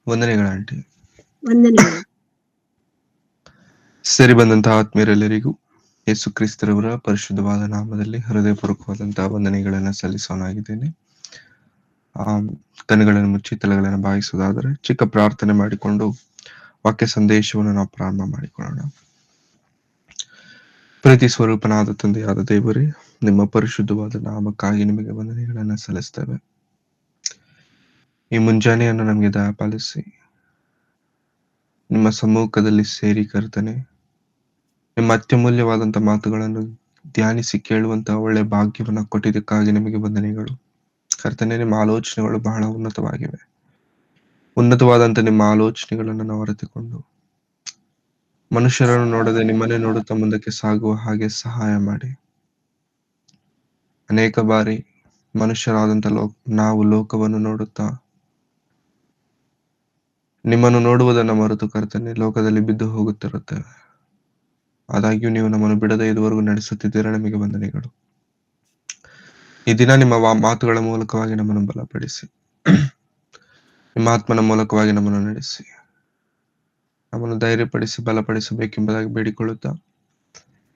ವಂದನೆಗಳು ಆಂಟಿ. ವಂದನೆಗಳು. ಸರಿ ಬಂದಂತಹ ಆತ್ಮೀಯರೆಲ್ಲರಿಗೂ ಯೇಸು ಕ್ರಿಸ್ತರವರ ಪರಿಶುದ್ಧವಾದ ನಾಮದಲ್ಲಿ ಹೃದಯಪೂರ್ವಕವಾದಂತಹ ವಂದನೆಗಳನ್ನ ಸಲ್ಲಿಸೋನಾಗಿದ್ದೇನೆ. ಕಣ್ಣುಗಳನ್ನು ಮುಚ್ಚಿ ತಲೆಗಳನ್ನು ಬಾಯಿಸೋದಾದರೆ ಚಿಕ್ಕ ಪ್ರಾರ್ಥನೆ ಮಾಡಿಕೊಂಡು ವಾಕ್ಯ ಸಂದೇಶವನ್ನು ನಾವು ಪ್ರಾರಂಭ ಮಾಡಿಕೊಳ್ಳೋಣ. ಪ್ರೀತಿ ಸ್ವರೂಪನಾದ ತಂದೆಯಾದ ದೇವರೇ, ನಿಮ್ಮ ಪರಿಶುದ್ಧವಾದ ನಾಮಕ್ಕಾಗಿ ನಿಮಗೆ ವಂದನೆಗಳನ್ನ ಸಲ್ಲಿಸ್ತೇವೆ. ಈ ಮುಂಜಾನೆಯನ್ನು ನಮಗೆ ದಯಪಾಲಿಸಿ ನಿಮ್ಮ ಸಮ್ಮುಖದಲ್ಲಿ ಸೇರಿ ಕರ್ತನೆ, ನಿಮ್ಮ ಅತ್ಯಮೂಲ್ಯವಾದಂಥ ಮಾತುಗಳನ್ನು ಧ್ಯಾನಿಸಿ ಕೇಳುವಂತಹ ಒಳ್ಳೆ ಭಾಗ್ಯವನ್ನ ಕೊಟ್ಟಿದ್ದಕ್ಕಾಗಿ ನಿಮಗೆ ವಂದನೆಗಳು. ಕರ್ತನೆ, ನಿಮ್ಮ ಆಲೋಚನೆಗಳು ಬಹಳ ಉನ್ನತವಾಗಿವೆ. ಉನ್ನತವಾದಂಥ ನಿಮ್ಮ ಆಲೋಚನೆಗಳನ್ನು ನಾವು ಅರಿತುಕೊಂಡು ಮನುಷ್ಯರನ್ನು ನೋಡದೆ ನಿಮ್ಮನ್ನೇ ನೋಡುತ್ತಾ ಮುಂದಕ್ಕೆ ಸಾಗುವ ಹಾಗೆ ಸಹಾಯ ಮಾಡಿ. ಅನೇಕ ಬಾರಿ ಮನುಷ್ಯರಾದಂಥ ನಾವು ಲೋಕವನ್ನು ನೋಡುತ್ತಾ ನಿಮ್ಮನ್ನು ನೋಡುವುದನ್ನು ಮರೆತು ಕರ್ತನೆ ಲೋಕದಲ್ಲಿ ಬಿದ್ದು ಹೋಗುತ್ತಿರುತ್ತೇವೆ. ಆದಾಗ್ಯೂ ನೀವು ನಮ್ಮನ್ನು ಬಿಡದೆ ಇದುವರೆಗೂ ನಡೆಸುತ್ತಿದ್ದೀರ, ನಮಗೆ ವಂದನೆಗಳು. ಈ ದಿನ ನಿಮ್ಮ ಮಾತುಗಳ ಮೂಲಕವಾಗಿ ನಮ್ಮನ್ನು ಬಲಪಡಿಸಿ, ನಿಮ್ಮ ಆತ್ಮನ ಮೂಲಕವಾಗಿ ನಮ್ಮನ್ನು ನಡೆಸಿ, ನಮ್ಮನ್ನು ಧೈರ್ಯಪಡಿಸಿ ಬಲಪಡಿಸಬೇಕೆಂಬುದಾಗಿ ಬೇಡಿಕೊಳ್ಳುತ್ತಾ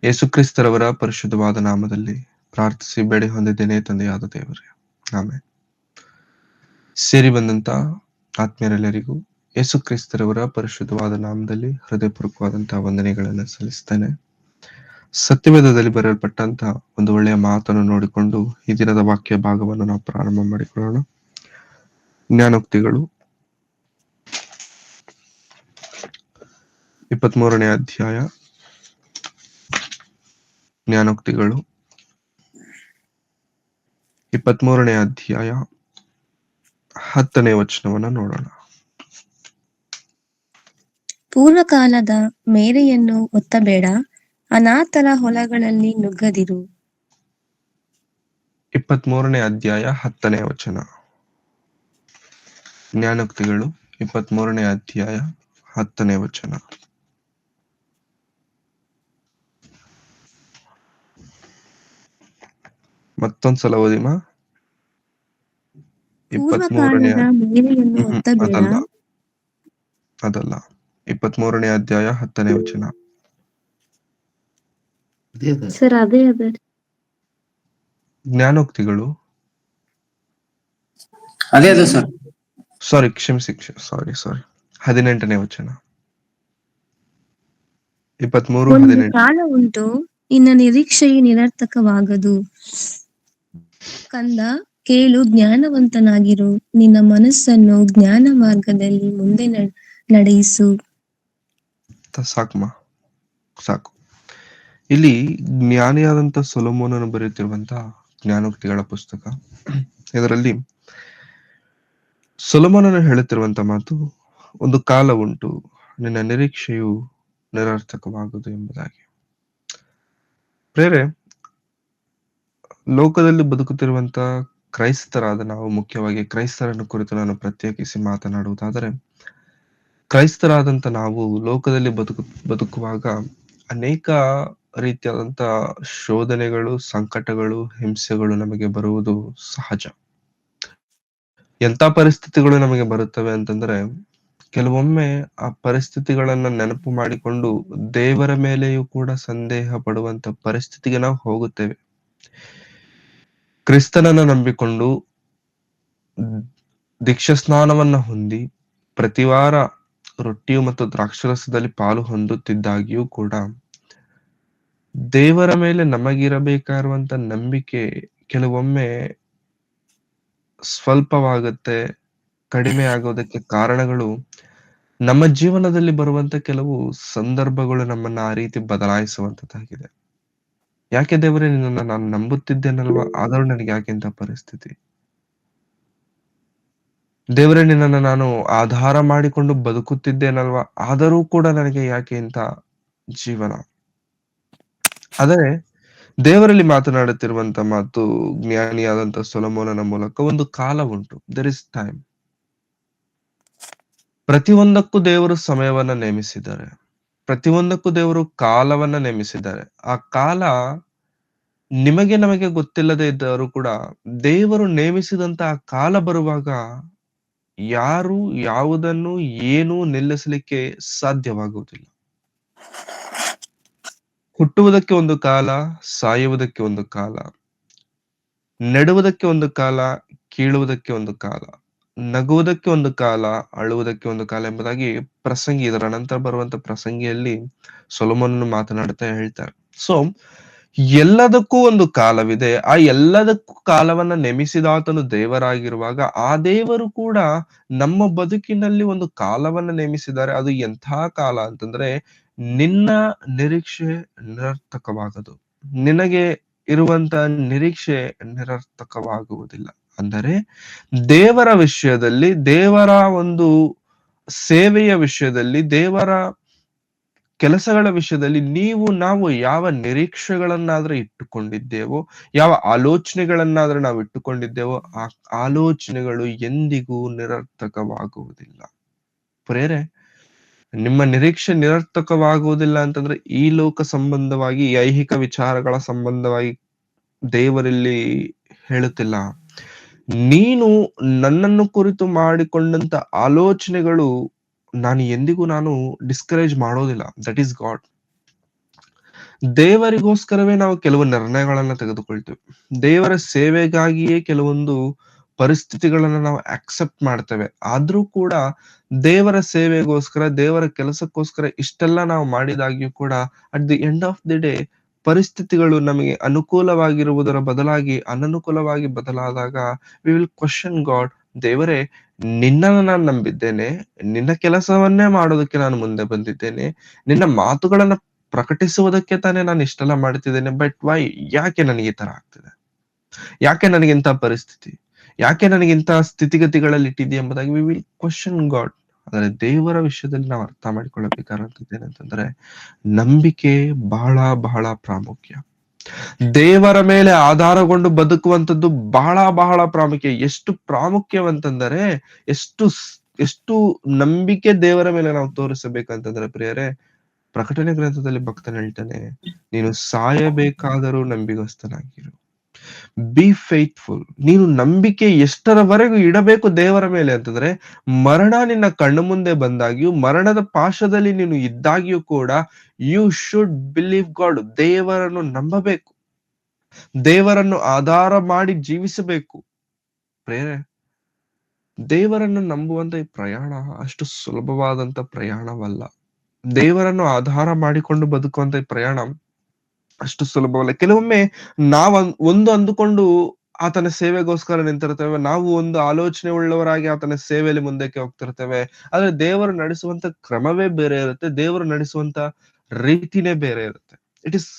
ಯೇಸು ಕ್ರಿಸ್ತರವರ ಪರಿಶುದ್ಧವಾದ ನಾಮದಲ್ಲಿ ಪ್ರಾರ್ಥಿಸಿ ಬೇಡಿ ಹೊಂದಿದ್ದೇನೆ ತಂದೆಯಾದ ದೇವರೇ, ಆಮೇಲೆ. ಸೇರಿ ಬಂದಂತ ಆತ್ಮೀಯರೆಲ್ಲರಿಗೂ ಯೇಸು ಕ್ರಿಸ್ತರವರ ಪರಿಶುದ್ಧವಾದ ನಾಮದಲ್ಲಿ ಹೃದಯಪೂರ್ವಕವಾದಂತಹ ವಂದನೆಗಳನ್ನು ಸಲ್ಲಿಸ್ತೇನೆ. ಸತ್ಯವೇದದಲ್ಲಿ ಬರೆಯಲ್ಪಟ್ಟಂತಹ ಒಂದು ಒಳ್ಳೆಯ ಮಾತನ್ನು ನೋಡಿಕೊಂಡು ಈ ದಿನದ ವಾಕ್ಯ ಭಾಗವನ್ನು ನಾವು ಪ್ರಾರಂಭ ಮಾಡಿಕೊಳ್ಳೋಣ. ಜ್ಞಾನೋಕ್ತಿಗಳು 23ನೇ ಅಧ್ಯಾಯ. ಜ್ಞಾನೋಕ್ತಿಗಳು 23ನೇ ಅಧ್ಯಾಯ 10ನೇ ವಚನವನ್ನ ನೋಡೋಣ. ಪೂರ್ವಕಾಲದ ಮೇರೆಯನ್ನು ಒತ್ತಬೇಡ, ಅನಾಥರ ಹೊಲಗಳಲ್ಲಿ ನುಗ್ಗದಿರು. 23ನೇ ಅಧ್ಯಾಯ 10ನೇ ವಚನ. ಜ್ಞಾನೋಕ್ತಿಗಳು 23ನೇ ಅಧ್ಯಾಯ 10ನೇ ವಚನ. ಮತ್ತೊಂದ್ಸಲ ಓದಿಮಾ. 23ನೇ ಮೇರೆಯನ್ನು ಒತ್ತಬೇಡ. ಅದಲ್ಲ 23ನೇ ಅಧ್ಯಾಯ 10ನೇ ವಚನ. ಸರ್ ಅದೇ ಜ್ಞಾನೋಕ್ತಿಗಳು ಸಾರಿ 18ನೇ ವಚನ. 23:18. ಕಾಲ ಉಂಟು, ಇನ್ನ ನಿರೀಕ್ಷೆಯು ನಿರರ್ಥಕವಾಗದು. ಕಂದ, ಕೇಳು, ಜ್ಞಾನವಂತನಾಗಿರು, ನಿನ್ನ ಮನಸ್ಸನ್ನು ಜ್ಞಾನ ಮಾರ್ಗದಲ್ಲಿ ಮುಂದೆ ನಡೆಯಿಸು. ಸಾಕು. ಇಲ್ಲಿ ಜ್ಞಾನಿಯಾದಂತ ಸೊಲೊಮೋನನು ಬರೆಯುತ್ತಿರುವಂತ ಜ್ಞಾನೋಕ್ತಿಗಳ ಪುಸ್ತಕ. ಇದರಲ್ಲಿ ಸೊಲೊಮೋನನು ಹೇಳುತ್ತಿರುವಂತ ಮಾತು, ಒಂದು ಕಾಲ ಉಂಟು, ನಿನ್ನ ನಿರೀಕ್ಷೆಯು ನಿರರ್ಥಕವಾಗುವುದು ಎಂಬುದಾಗಿ. ಪ್ರೇರೆ, ಲೋಕದಲ್ಲಿ ಬದುಕುತ್ತಿರುವಂತ ಕ್ರೈಸ್ತರಾದ ನಾವು, ಮುಖ್ಯವಾಗಿ ಕ್ರೈಸ್ತರನ್ನು ಕುರಿತು ನಾನು ಪ್ರತ್ಯೇಕಿಸಿ ಮಾತನಾಡುವುದಾದರೆ, ಕ್ರೈಸ್ತರಾದಂತ ನಾವು ಲೋಕದಲ್ಲಿ ಬದುಕುವಾಗ ಅನೇಕ ರೀತಿಯಾದಂತ ಶೋಧನೆಗಳು, ಸಂಕಟಗಳು, ಹಿಂಸೆಗಳು ನಮಗೆ ಬರುವುದು ಸಹಜ. ಎಂತ ಪರಿಸ್ಥಿತಿಗಳು ನಮಗೆ ಬರುತ್ತವೆ ಅಂತಂದ್ರೆ, ಕೆಲವೊಮ್ಮೆ ಆ ಪರಿಸ್ಥಿತಿಗಳನ್ನ ನೆನಪು ಮಾಡಿಕೊಂಡು ದೇವರ ಮೇಲೆಯೂ ಕೂಡ ಸಂದೇಹ ಪಡುವಂತ ಪರಿಸ್ಥಿತಿಗೆ ನಾವು ಹೋಗುತ್ತೇವೆ. ಕ್ರಿಸ್ತನನ್ನ ನಂಬಿಕೊಂಡು ದೀಕ್ಷಾ ಸ್ನಾನವನ್ನ ಹೊಂದಿ ಪ್ರತಿ ವಾರ ರೊಟ್ಟಿಯು ಮತ್ತು ದ್ರಾಕ್ಷರಸದಲ್ಲಿ ಪಾಲು ಹೊಂದುತ್ತಿದ್ದಾಗಿಯೂ ಕೂಡ ದೇವರ ಮೇಲೆ ನಮಗಿರಬೇಕಾಗಿರುವಂತ ನಂಬಿಕೆ ಕೆಲವೊಮ್ಮೆ ಸ್ವಲ್ಪವಾಗುತ್ತೆ, ಕಡಿಮೆ ಆಗೋದಕ್ಕೆ ಕಾರಣಗಳು ನಮ್ಮ ಜೀವನದಲ್ಲಿ ಬರುವಂತ ಕೆಲವು ಸಂದರ್ಭಗಳು ನಮ್ಮನ್ನ ಆ ರೀತಿ ಬದಲಾಯಿಸುವಂತದ್ದಾಗಿದೆ. ಯಾಕೆ ದೇವರೇ, ನಿನ್ನನ್ನು ನಾನು ನಂಬುತ್ತಿದ್ದೇನಲ್ವಾ, ಆದರೂ ನನಗೆ ಯಾಕೆ ಇಂಥ ಪರಿಸ್ಥಿತಿ? ದೇವರೇ, ನಿನ್ನನ್ನು ನಾನು ಆಧಾರ ಮಾಡಿಕೊಂಡು ಬದುಕುತ್ತಿದ್ದೇನಲ್ವಾ, ಆದರೂ ಕೂಡ ನನಗೆ ಯಾಕೆ ಇಂಥ ಜೀವನ? ಆದರೆ ದೇವರಲ್ಲಿ ಮಾತನಾಡುತ್ತಿರುವಂತ ಮಾತು ಜ್ಞಾನಿಯಾದಂತ ಸೊಲೊಮೋನನ ಮೂಲಕ, ಒಂದು ಕಾಲ ಉಂಟು, ದೇರ್ ಇಸ್ ಟೈಮ್. ಪ್ರತಿಯೊಂದಕ್ಕೂ ದೇವರು ಸಮಯವನ್ನ ನೇಮಿಸಿದ್ದಾರೆ, ಪ್ರತಿಯೊಂದಕ್ಕೂ ದೇವರು ಕಾಲವನ್ನ ನೇಮಿಸಿದ್ದಾರೆ. ಆ ಕಾಲ ನಮಗೆ ಗೊತ್ತಿಲ್ಲದೆ ಇದ್ದರೂ ಕೂಡ ದೇವರು ನೇಮಿಸಿದಂತ ಆ ಕಾಲ ಬರುವಾಗ ಯಾರು ಯಾವುದನ್ನು ಏನೂ ನಿಲ್ಲಿಸಲಿಕ್ಕೆ ಸಾಧ್ಯವಾಗುವುದಿಲ್ಲ. ಹುಟ್ಟುವುದಕ್ಕೆ ಒಂದು ಕಾಲ, ಸಾಯುವುದಕ್ಕೆ ಒಂದು ಕಾಲ, ನೆಡುವುದಕ್ಕೆ ಒಂದು ಕಾಲ, ಕೀಳುವುದಕ್ಕೆ ಒಂದು ಕಾಲ, ನಗುವುದಕ್ಕೆ ಒಂದು ಕಾಲ, ಅಳುವುದಕ್ಕೆ ಒಂದು ಕಾಲ ಎಂಬುದಾಗಿ ಪ್ರಸಂಗಿ ಇದರ ನಂತರ ಬರುವಂತ ಪ್ರಸಂಗಿಯಲ್ಲಿ ಸೊಲೊಮೋನನು ಮಾತನಾಡುತ್ತಾ ಹೇಳ್ತಾರೆ. ಸೊ ಎಲ್ಲದಕ್ಕೂ ಒಂದು ಕಾಲವಿದೆ. ಆ ಎಲ್ಲದಕ್ಕೂ ಕಾಲವನ್ನ ನೇಮಿಸಿದಾತನು ದೇವರಾಗಿರುವಾಗ, ಆ ದೇವರು ಕೂಡ ನಮ್ಮ ಬದುಕಿನಲ್ಲಿ ಒಂದು ಕಾಲವನ್ನ ನೇಮಿಸಿದ್ದಾರೆ. ಅದು ಎಂಥ ಕಾಲ ಅಂತಂದ್ರೆ, ನಿನ್ನ ನಿರೀಕ್ಷೆ ನಿರರ್ಥಕವಾಗದು. ನಿನಗೆ ಇರುವಂತ ನಿರೀಕ್ಷೆ ನಿರರ್ಥಕವಾಗುವುದಿಲ್ಲ. ಅಂದರೆ ದೇವರ ವಿಷಯದಲ್ಲಿ, ದೇವರ ಒಂದು ಸೇವೆಯ ವಿಷಯದಲ್ಲಿ, ದೇವರ ಕೆಲಸಗಳ ವಿಷಯದಲ್ಲಿ ನಾವು ಯಾವ ನಿರೀಕ್ಷೆಗಳನ್ನಾದ್ರೆ ಇಟ್ಟುಕೊಂಡಿದ್ದೇವೋ, ಯಾವ ಆಲೋಚನೆಗಳನ್ನಾದ್ರೆ ನಾವು ಇಟ್ಟುಕೊಂಡಿದ್ದೇವೋ, ಆ ಆಲೋಚನೆಗಳು ಎಂದಿಗೂ ನಿರರ್ಥಕವಾಗುವುದಿಲ್ಲ. ಪ್ರೇರೆ, ನಿಮ್ಮ ನಿರೀಕ್ಷೆ ನಿರರ್ಥಕವಾಗುವುದಿಲ್ಲ ಅಂತಂದ್ರೆ ಈ ಲೋಕ ಸಂಬಂಧವಾಗಿ, ಈ ಐಹಿಕ ವಿಚಾರಗಳ ಸಂಬಂಧವಾಗಿ ದೇವರಲ್ಲಿ ಹೇಳುತ್ತಿಲ್ಲ. ನೀನು ನನ್ನನ್ನು ಕುರಿತು ಮಾಡಿಕೊಂಡಂತ ಆಲೋಚನೆಗಳು ನಾನು ಎಂದಿಗೂ ಡಿಸ್ಕರೇಜ್ ಮಾಡೋದಿಲ್ಲ. That is god. ದೇವರಿಗೋಸ್ಕರವೇ ನಾವು ಕೆಲವು ನಿರ್ಣಯಗಳನ್ನ ತೆಗೆದುಕೊಳ್ತೇವೆ. ದೇವರ ಸೇವೆಗಾಗಿಯೇ ಕೆಲವೊಂದು ಪರಿಸ್ಥಿತಿಗಳನ್ನ ನಾವು ಅಕ್ಸೆಪ್ಟ್ ಮಾಡ್ತೇವೆ. ಆದ್ರೂ ಕೂಡ ದೇವರ ಸೇವೆಗೋಸ್ಕರ, ದೇವರ ಕೆಲಸಕ್ಕೋಸ್ಕರ ಇಷ್ಟೆಲ್ಲ ನಾವು ಮಾಡಿದಾಗ್ಯೂ ಕೂಡ at the end of the day ಪರಿಸ್ಥಿತಿಗಳು ನಮಗೆ ಅನುಕೂಲವಾಗಿರುವುದರ ಬದಲಾಗಿ ಅನನುಕೂಲವಾಗಿ ಬದಲಾದಾಗ ವಿ ವಿಲ್ ಕ್ವೆಶ್ಚನ್ ಗಾಡ್. ದೇವರೇ, ನಿನ್ನನ್ನು ನಾನು ನಂಬಿದ್ದೇನೆ, ನಿನ್ನ ಕೆಲಸವನ್ನೇ ಮಾಡೋದಕ್ಕೆ ನಾನು ಮುಂದೆ ಬಂದಿದ್ದೇನೆ, ನಿನ್ನ ಮಾತುಗಳನ್ನ ಪ್ರಕಟಿಸುವುದಕ್ಕೆ ತಾನೇ ನಾನು ಇಷ್ಟೆಲ್ಲ ಮಾಡ್ತಿದ್ದೇನೆ. But why? ಯಾಕೆ ನನಗೆ ಈ ತರ ಆಗ್ತಿದೆ? ಯಾಕೆ ನನಗಿಂತ ಪರಿಸ್ಥಿತಿ? ಯಾಕೆ ನನಗಿಂತ ಸ್ಥಿತಿಗತಿಗಳಲ್ಲಿ ಇಟ್ಟಿದ್ದೀಯ ಎಂಬುದಾಗಿ ವಿ ವಿಲ್ ಕ್ವೆಶ್ಚನ್ ಗಾಡ್. ಆದ್ರೆ ದೇವರ ವಿಷಯದಲ್ಲಿ ನಾವು ಅರ್ಥ ಮಾಡಿಕೊಳ್ಳಬೇಕಾದಂತದ್ದು ಏನಂತಂದ್ರೆ, ನಂಬಿಕೆ ಬಹಳ ಬಹಳ ಪ್ರಾಮುಖ್ಯ. ದೇವರ ಮೇಲೆ ಆಧಾರಗೊಂಡು ಬದುಕುವಂತದ್ದು ಬಹಳ ಬಹಳ ಪ್ರಾಮುಖ್ಯ. ಎಷ್ಟು ಪ್ರಾಮುಖ್ಯವಂತಂದರೆ, ಎಷ್ಟು ನಂಬಿಕೆ ದೇವರ ಮೇಲೆ ನಾವು ತೋರಿಸಬೇಕಂತಂದ್ರೆ ಪ್ರಿಯರೇ, ಪ್ರಕಟಣೆ ಗ್ರಂಥದಲ್ಲಿ ಭಕ್ತನು ಹೇಳ್ತಾನೆ, ನೀನು ಸಾಯಬೇಕಾದರೂ ನಂಬಿಗಸ್ತನಾಗಿರು. B faithful. ನೀನು ನಂಬಿಕೆ ಎಷ್ಟರವರೆಗೂ ಇಡಬೇಕು ದೇವರ ಮೇಲೆ ಅಂತಂದ್ರೆ, ಮರಣ ನಿನ್ನ ಕಣ್ಣು ಮುಂದೆ ಬಂದಾಗ್ಯೂ, ಮರಣದ ಪಾಶದಲ್ಲಿ ನೀನು ಇದ್ದಾಗ್ಯೂ ಕೂಡ ಯು ಶುಡ್ ಬಿಲೀವ್ ಗಾಡ್. ದೇವರನ್ನು ನಂಬಬೇಕು, ದೇವರನ್ನು ಆಧಾರ ಮಾಡಿ ಜೀವಿಸಬೇಕು. ಪ್ರೇರೆ, ದೇವರನ್ನು ನಂಬುವಂತ ಈ ಪ್ರಯಾಣ ಅಷ್ಟು ಸುಲಭವಾದಂತ ಪ್ರಯಾಣವಲ್ಲ. ದೇವರನ್ನು ಆಧಾರ ಮಾಡಿಕೊಂಡು ಬದುಕುವಂತ ಈ ಪ್ರಯಾಣ ಅಷ್ಟು ಸುಲಭವಲ್ಲ. ಕೆಲವೊಮ್ಮೆ ನಾವ್ ಒಂದು ಅಂದುಕೊಂಡು ಆತನ ಸೇವೆಗೋಸ್ಕರ ನಿಂತಿರ್ತೇವೆ. ನಾವು ಒಂದು ಆಲೋಚನೆ ಉಳ್ಳವರಾಗಿ ಆತನ ಸೇವೆಯಲ್ಲಿ ಮುಂದಕ್ಕೆ ಹೋಗ್ತಿರ್ತೇವೆ. ಆದ್ರೆ ದೇವರು ನಡೆಸುವಂತ ಕ್ರಮವೇ ಬೇರೆ ಇರುತ್ತೆ. ದೇವರು ನಡೆಸುವಂತ ರೀತಿನೇ ಬೇರೆ ಇರುತ್ತೆ. It is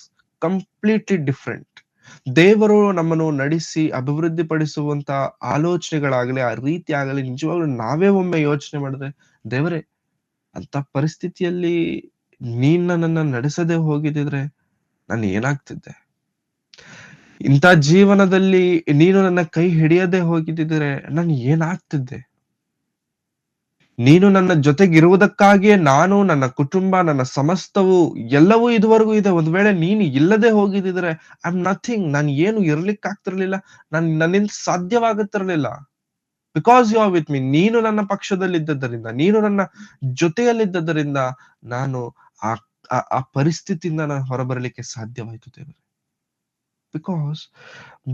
completely different. ದೇವರು ನಮ್ಮನ್ನು ನಡೆಸಿ ಅಭಿವೃದ್ಧಿ ಪಡಿಸುವಂತ ಆಲೋಚನೆಗಳಾಗಲಿ, ಆ ರೀತಿ ಆಗಲಿ, ನಿಜವಾಗ್ಲೂ ನಾವೇ ಒಮ್ಮೆ ಯೋಚನೆ ಮಾಡಿದ್ರೆ, ದೇವರೇ, ಅಂತ ಪರಿಸ್ಥಿತಿಯಲ್ಲಿ ನೀನ್ ನನ್ನನ್ನ ನಡೆಸದೆ ಹೋಗಿದ್ರೆ ನಾನು ಏನಾಗ್ತಿದ್ದೆ? ಇಂಥ ಜೀವನದಲ್ಲಿ ನೀನು ನನ್ನ ಕೈ ಹಿಡಿಯದೆ ಹೋಗಿದ್ದಿದ್ರೆ ನಾನು ಏನಾಗ್ತಿದ್ದೆ? ನೀನು ನನ್ನ ಜೊತೆಗಿರುವುದಕ್ಕಾಗಿಯೇ ನಾನು, ನನ್ನ ಕುಟುಂಬ, ನನ್ನ ಸಮಸ್ತವು ಎಲ್ಲವೂ ಇದುವರೆಗೂ ಇದೆ. ಒಂದು ವೇಳೆ ನೀನು ಇಲ್ಲದೆ ಹೋಗಿದ್ದಿದ್ರೆ ಐ ಆಮ್ ನಥಿಂಗ್. ನಾನು ಏನು ಇರ್ಲಿಕ್ಕಾಗ್ತಿರ್ಲಿಲ್ಲ. ನನ್ನಿಂದ ಸಾಧ್ಯವಾಗುತ್ತಿರ್ಲಿಲ್ಲ. Because you are with me. ನೀನು ನನ್ನ ಪಕ್ಷದಲ್ಲಿದ್ದದ್ದರಿಂದ, ನೀನು ನನ್ನ ಜೊತೆಯಲ್ಲಿದ್ದರಿಂದ ನಾನು ಆ ಆ ಪರಿಸ್ಥಿತಿಯಿಂದ ನಾನು ಹೊರಬರಲಿಕ್ಕೆ ಸಾಧ್ಯವಾಯಿತು ದೇವರೇ. ಬಿಕಾಸ್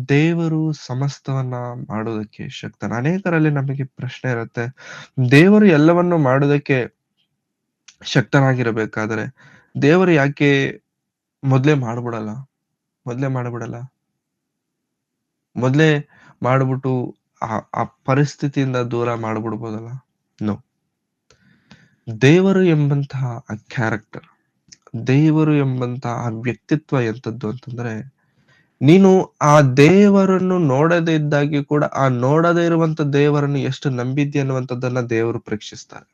ದೇವರು ಸಮಸ್ತವನ್ನ ಮಾಡೋದಕ್ಕೆ ಶಕ್ತನ. ಅನೇಕರಲ್ಲಿ ನಮಗೆ ಪ್ರಶ್ನೆ ಇರುತ್ತೆ, ದೇವರು ಎಲ್ಲವನ್ನು ಮಾಡೋದಕ್ಕೆ ಶಕ್ತನಾಗಿರಬೇಕಾದ್ರೆ ದೇವರು ಯಾಕೆ ಮೊದ್ಲೇ ಮಾಡ್ಬಿಡಲ್ಲ? ಮೊದ್ಲೇ ಮಾಡ್ಬಿಡಲ್ಲ? ಮೊದ್ಲೇ ಮಾಡ್ಬಿಟ್ಟು ಆ ಪರಿಸ್ಥಿತಿಯಿಂದ ದೂರ ಮಾಡ್ಬಿಡ್ಬೋದಲ್ಲ? ನೋ. ದೇವರು ಎಂಬಂತಹ ಆ ಕ್ಯಾರೆಕ್ಟರ್, ದೇವರು ಎಂಬಂತಹ ಆ ವ್ಯಕ್ತಿತ್ವ ಎಂತದ್ದು ಅಂತಂದ್ರೆ, ನೀನು ಆ ದೇವರನ್ನು ನೋಡದೇ ಇದ್ದಾಗ್ಯೂ ಕೂಡ ಆ ನೋಡದೇ ಇರುವಂತ ದೇವರನ್ನು ಎಷ್ಟು ನಂಬಿದ್ದಿ ಅನ್ನುವಂಥದ್ದನ್ನ ದೇವರು ಪರೀಕ್ಷಿಸ್ತಾರೆ.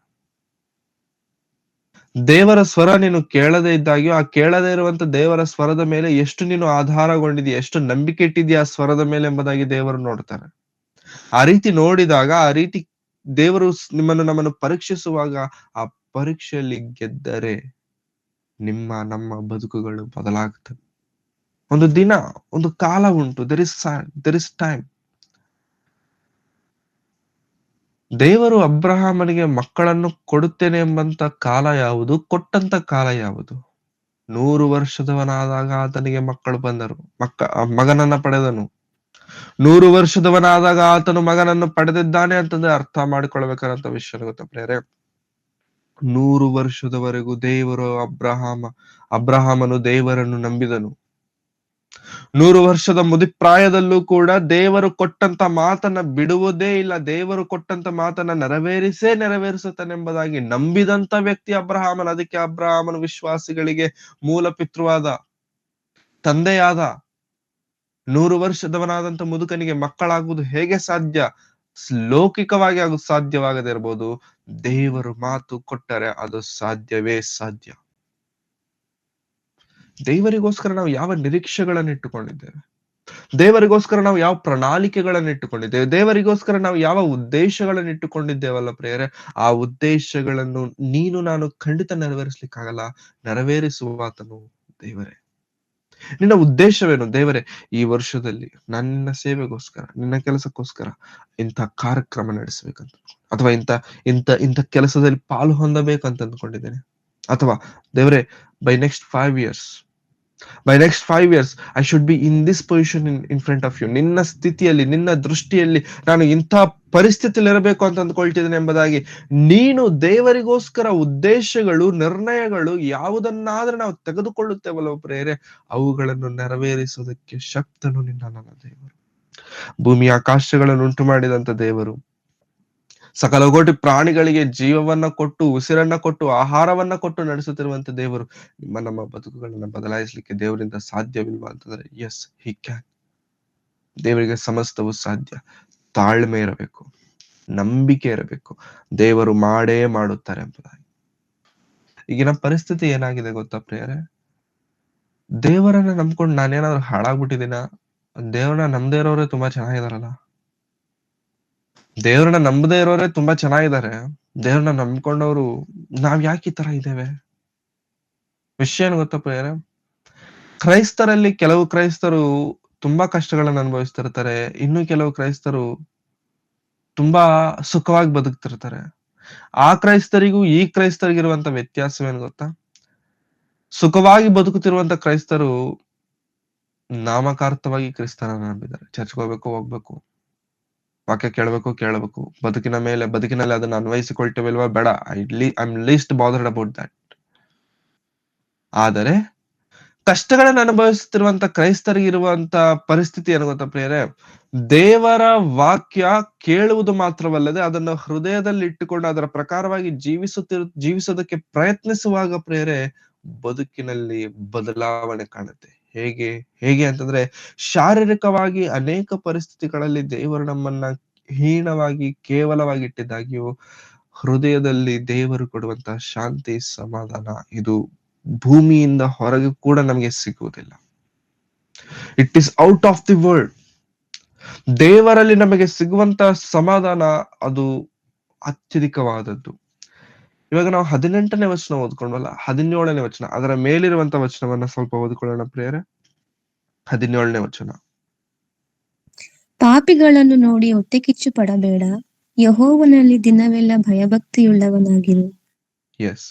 ದೇವರ ಸ್ವರ ನೀನು ಕೇಳದೇ ಇದ್ದಾಗ್ಯೂ ಆ ಕೇಳದೇ ಇರುವಂತ ದೇವರ ಸ್ವರದ ಮೇಲೆ ಎಷ್ಟು ನೀನು ಆಧಾರಗೊಂಡಿದೀಯ, ಎಷ್ಟು ನಂಬಿಕೆ ಇಟ್ಟಿದ್ಯಾ ಆ ಸ್ವರದ ಮೇಲೆ ಎಂಬುದಾಗಿ ದೇವರು ನೋಡ್ತಾರೆ. ಆ ರೀತಿ ನೋಡಿದಾಗ, ಆ ರೀತಿ ದೇವರು ನಮ್ಮನ್ನು ಪರೀಕ್ಷಿಸುವಾಗ, ಆ ಪರೀಕ್ಷೆಯಲ್ಲಿ ಗೆದ್ದರೆ ನಮ್ಮ ಬದುಕುಗಳು ಬದಲಾಗ್ತವೆ. ಒಂದು ದಿನ, ಒಂದು ಕಾಲ ಉಂಟು. There is time. ದೇವರು ಅಬ್ರಹಾಮನಿಗೆ ಮಕ್ಕಳನ್ನು ಕೊಡುತ್ತೇನೆ ಎಂಬಂತ ಕಾಲ ಯಾವುದು? ಕೊಟ್ಟಂತ ಕಾಲ ಯಾವುದು? 100 ವರ್ಷದವನಾದಾಗ ಆತನಿಗೆ ಮಕ್ಕಳು ಬಂದರು. ಮಗನನ್ನ ಪಡೆದನು. 100 ವರ್ಷದವನಾದಾಗ ಆತನು ಮಗನನ್ನು ಪಡೆದಿದ್ದಾನೆ ಅಂತಂದ್ರೆ ಅರ್ಥ ಮಾಡಿಕೊಳ್ಬೇಕಾದಂತ ವಿಷಯ ಗೊತ್ತಾ ಪ್ರಿಯರೇ? 100 ವರ್ಷದವರೆಗೂ ಅಬ್ರಹಾಮನು ದೇವರನ್ನು ನಂಬಿದನು. 100 ವರ್ಷದ ಮುದಿಪ್ರಾಯದಲ್ಲೂ ಕೂಡ ದೇವರು ಕೊಟ್ಟಂತ ಮಾತನ್ನ ಬಿಡುವುದೇ ಇಲ್ಲ. ದೇವರು ಕೊಟ್ಟಂತ ಮಾತನ್ನ ನೆರವೇರಿಸುತ್ತಾನೆಂಬುದಾಗಿ ನಂಬಿದಂತ ವ್ಯಕ್ತಿ ಅಬ್ರಹಾಮನು. ಅದಕ್ಕೆ ಅಬ್ರಹಾಮನು ವಿಶ್ವಾಸಿಗಳಿಗೆ ಮೂಲ ಪಿತೃವಾದ, ತಂದೆಯಾದ. 100 ವರ್ಷದವನಾದಂತ ಮುದುಕನಿಗೆ ಮಕ್ಕಳಾಗುವುದು ಹೇಗೆ ಸಾಧ್ಯ? ಲೌಕಿಕವಾಗಿ ಅದು ಸಾಧ್ಯವಾಗದೇ ಇರಬಹುದು. ದೇವರು ಮಾತು ಕೊಟ್ಟರೆ ಅದು ಸಾಧ್ಯವೇ ಸಾಧ್ಯ. ದೇವರಿಗೋಸ್ಕರ ನಾವು ಯಾವ ನಿರೀಕ್ಷೆಗಳನ್ನು ಇಟ್ಟುಕೊಂಡಿದ್ದೇವೆ? ದೇವರಿಗೋಸ್ಕರ ನಾವು ಯಾವ ಪ್ರಣಾಳಿಕೆಗಳನ್ನು ಇಟ್ಟುಕೊಂಡಿದ್ದೇವೆ? ದೇವರಿಗೋಸ್ಕರ ನಾವು ಯಾವ ಉದ್ದೇಶಗಳನ್ನು ಇಟ್ಟುಕೊಂಡಿದ್ದೇವಲ್ಲ ಪ್ರಿಯರೇ, ಆ ಉದ್ದೇಶಗಳನ್ನು ನಾನು ಖಂಡಿತ ನೆರವೇರಿಸ್ಲಿಕ್ಕಾಗಲ್ಲ. ನೆರವೇರಿಸುವಾತನು ದೇವರೇ. ನಿನ್ನ ಉದ್ದೇಶವೇನು? ದೇವರೇ, ಈ ವರ್ಷದಲ್ಲಿ ನನ್ನ ಸೇವೆಗೋಸ್ಕರ, ನಿನ್ನ ಕೆಲಸಕ್ಕೋಸ್ಕರ ಇಂಥ ಕಾರ್ಯಕ್ರಮ ನಡೆಸಬೇಕಂತ, ಅಥವಾ ಇಂಥ ಇಂಥ ಇಂಥ ಕೆಲಸದಲ್ಲಿ ಪಾಲು ಹೊಂದಬೇಕಂತ ಅಂದ್ಕೊಂಡಿದ್ದೇನೆ. ಅಥವಾ ದೇವರೇ, by next 5 years I should be in this position in front of you. ನಿನ್ನ ಸ್ಥಿತಿಯಲ್ಲಿ, ನಿನ್ನ ದೃಷ್ಟಿಯಲ್ಲಿ ನಾನು ಇಂಥ ಪರಿಸ್ಥಿತಿಯಲ್ಲಿ ಇರಬೇಕು ಅಂತ ಅಂದ್ಕೊಳ್ತಿದ್ದೇನೆ ಎಂಬುದಾಗಿ ನೀನು ದೇವರಿಗೋಸ್ಕರ ಉದ್ದೇಶಗಳು, ನಿರ್ಣಯಗಳು ಯಾವುದನ್ನಾದ್ರೂ ನಾವು ತೆಗೆದುಕೊಳ್ಳುತ್ತೇವಲ್ಲ ಪ್ರಿಯರೇ, ಅವುಗಳನ್ನು ನೆರವೇರಿಸುವುದಕ್ಕೆ ಶಕ್ತನು ನನ್ನ ದೇವರು. ಭೂಮಿ ಆಕಾಶಗಳನ್ನು ಉಂಟು ಮಾಡಿದಂತ ದೇವರು, ಸಕಲ ಕೋಟಿ ಪ್ರಾಣಿಗಳಿಗೆ ಜೀವವನ್ನ ಕೊಟ್ಟು, ಉಸಿರನ್ನ ಕೊಟ್ಟು, ಆಹಾರವನ್ನ ಕೊಟ್ಟು ನಡೆಸುತ್ತಿರುವಂತ ದೇವರು, ನಮ್ಮ ಬದುಕುಗಳನ್ನ ಬದಲಾಯಿಸಲಿಕ್ಕೆ ದೇವರಿಂದ ಸಾಧ್ಯವಿಲ್ವಾ ಅಂತಂದ್ರೆ ಎಸ್, ಹಿ ಕ್ಯಾನ್. ದೇವರಿಗೆ ಸಮಸ್ತವು ಸಾಧ್ಯ. ತಾಳ್ಮೆ ಇರಬೇಕು, ನಂಬಿಕೆ ಇರಬೇಕು. ದೇವರು ಮಾಡೇ ಮಾಡುತ್ತಾರೆ ಎಂಬುದಾಗಿ. ಈಗಿನ ಪರಿಸ್ಥಿತಿ ಏನಾಗಿದೆ ಗೊತ್ತಾ ಪ್ರಿಯರೇ? ದೇವರನ್ನ ನಂಬ್ಕೊಂಡು ನಾನೇನಾದ್ರೂ ಹಾಳಾಗ್ಬಿಟ್ಟಿದ್ದೀನ? ದೇವರನ್ನ ನಂಬದೇ ಇರೋರೇ ತುಂಬಾ ಚೆನ್ನಾಗಿದಾರಲ್ಲ. ದೇವ್ರನ್ನ ನಂಬದೇ ಇರೋರೇ ತುಂಬಾ ಚೆನ್ನಾಗಿದ್ದಾರೆ. ದೇವ್ರನ್ನ ನಂಬ್ಕೊಂಡವ್ರು ನಾವ್ ಯಾಕೆ ಈ ತರ ಇದ್ದೇವೆ? ವಿಷಯ ಏನು ಗೊತ್ತಾ ಪ್ರಿಯರೇ? ಕ್ರೈಸ್ತರಲ್ಲಿ ಕೆಲವು ಕ್ರೈಸ್ತರು ತುಂಬಾ ಕಷ್ಟಗಳನ್ನ ಅನುಭವಿಸ್ತಿರ್ತಾರೆ. ಇನ್ನು ಕೆಲವು ಕ್ರೈಸ್ತರು ತುಂಬಾ ಸುಖವಾಗಿ ಬದುಕ್ತಿರ್ತಾರೆ. ಆ ಕ್ರೈಸ್ತರಿಗೂ ಈ ಕ್ರೈಸ್ತರಿಗಿರುವಂತ ವ್ಯತ್ಯಾಸವೇನು ಗೊತ್ತಾ? ಸುಖವಾಗಿ ಬದುಕುತ್ತಿರುವಂತ ಕ್ರೈಸ್ತರು ನಾಮಕಾರ್ಥವಾಗಿ ಕ್ರಿಸ್ತರನ್ನ ನಂಬಿದ್ದಾರೆ. ಚರ್ಚ್ಗೆ ಹೋಗ್ಬೇಕು, ವಾಕ್ಯ ಕೇಳಬೇಕು, ಬದುಕಿನಲ್ಲಿ ಅದನ್ನ ಅನ್ವಯಿಸಿಕೊಳ್ತೇವಿಲ್ವಾ? ಬೇಡ. I am list bothered about that. ಆದರೆ ಕಷ್ಟಗಳನ್ನು ಅನುಭವಿಸುತ್ತಿರುವಂತ ಕ್ರೈಸ್ತರಿಗಿರುವಂತ ಪರಿಸ್ಥಿತಿ ಏನು ಗೊತ್ತಾ ಪ್ರಿಯರೇ? ದೇವರ ವಾಕ್ಯ ಕೇಳುವುದು ಮಾತ್ರವಲ್ಲದೆ ಅದನ್ನು ಹೃದಯದಲ್ಲಿ ಇಟ್ಟುಕೊಂಡು ಅದರ ಪ್ರಕಾರವಾಗಿ ಜೀವಿಸೋದಕ್ಕೆ ಪ್ರಯತ್ನಿಸುವಾಗ ಪ್ರಿಯರೇ, ಬದುಕಿನಲ್ಲಿ ಬದಲಾವಣೆ ಕಾಣುತ್ತೆ. ಹೇಗೆ ಅಂತಂದ್ರೆ, ಶಾರೀರಿಕವಾಗಿ ಅನೇಕ ಪರಿಸ್ಥಿತಿಗಳಲ್ಲಿ ದೇವರು ನಮ್ಮನ್ನ ಹೀನವಾಗಿ, ಕೇವಲವಾಗಿ ಇಟ್ಟಿದ್ದಾಗ್ಯೂ ಹೃದಯದಲ್ಲಿ ದೇವರು ಕೊಡುವಂತಹ ಶಾಂತಿ, ಸಮಾಧಾನ ಇದು ಭೂಮಿಯಿಂದ ಹೊರಗೆ ಕೂಡ ನಮಗೆ ಸಿಗುವುದಿಲ್ಲ. It is out of the world. ದೇವರಲ್ಲಿ ನಮಗೆ ಸಿಗುವಂತ ಸಮಾಧಾನ ಅದು ಅತ್ಯಧಿಕವಾದದ್ದು. ಇವಾಗ ನಾವು 18ನೇ ವಚನ ಓದ್ಕೊಂಡ್ವಲ್ಲ, 17ನೇ ವಚನ, ಅದರ ಮೇಲಿರುವಂತ ವಚನವನ್ನ ಸ್ವಲ್ಪ ಓದಿಕೊಳ್ಳೋಣ ಪ್ರಿಯರೇ. 17ನೇ ವಚನ. ಪಾಪಿಗಳನ್ನು ನೋಡಿ ಹೊಟ್ಟೆಕಿಚ್ಚು ಪಡಬೇಡ, ಯೆಹೋವನಲ್ಲಿ ದಿನವೆಲ್ಲ ಭಯಭಕ್ತಿಯುಳ್ಳವನಾಗಿರು. ಎಸ್,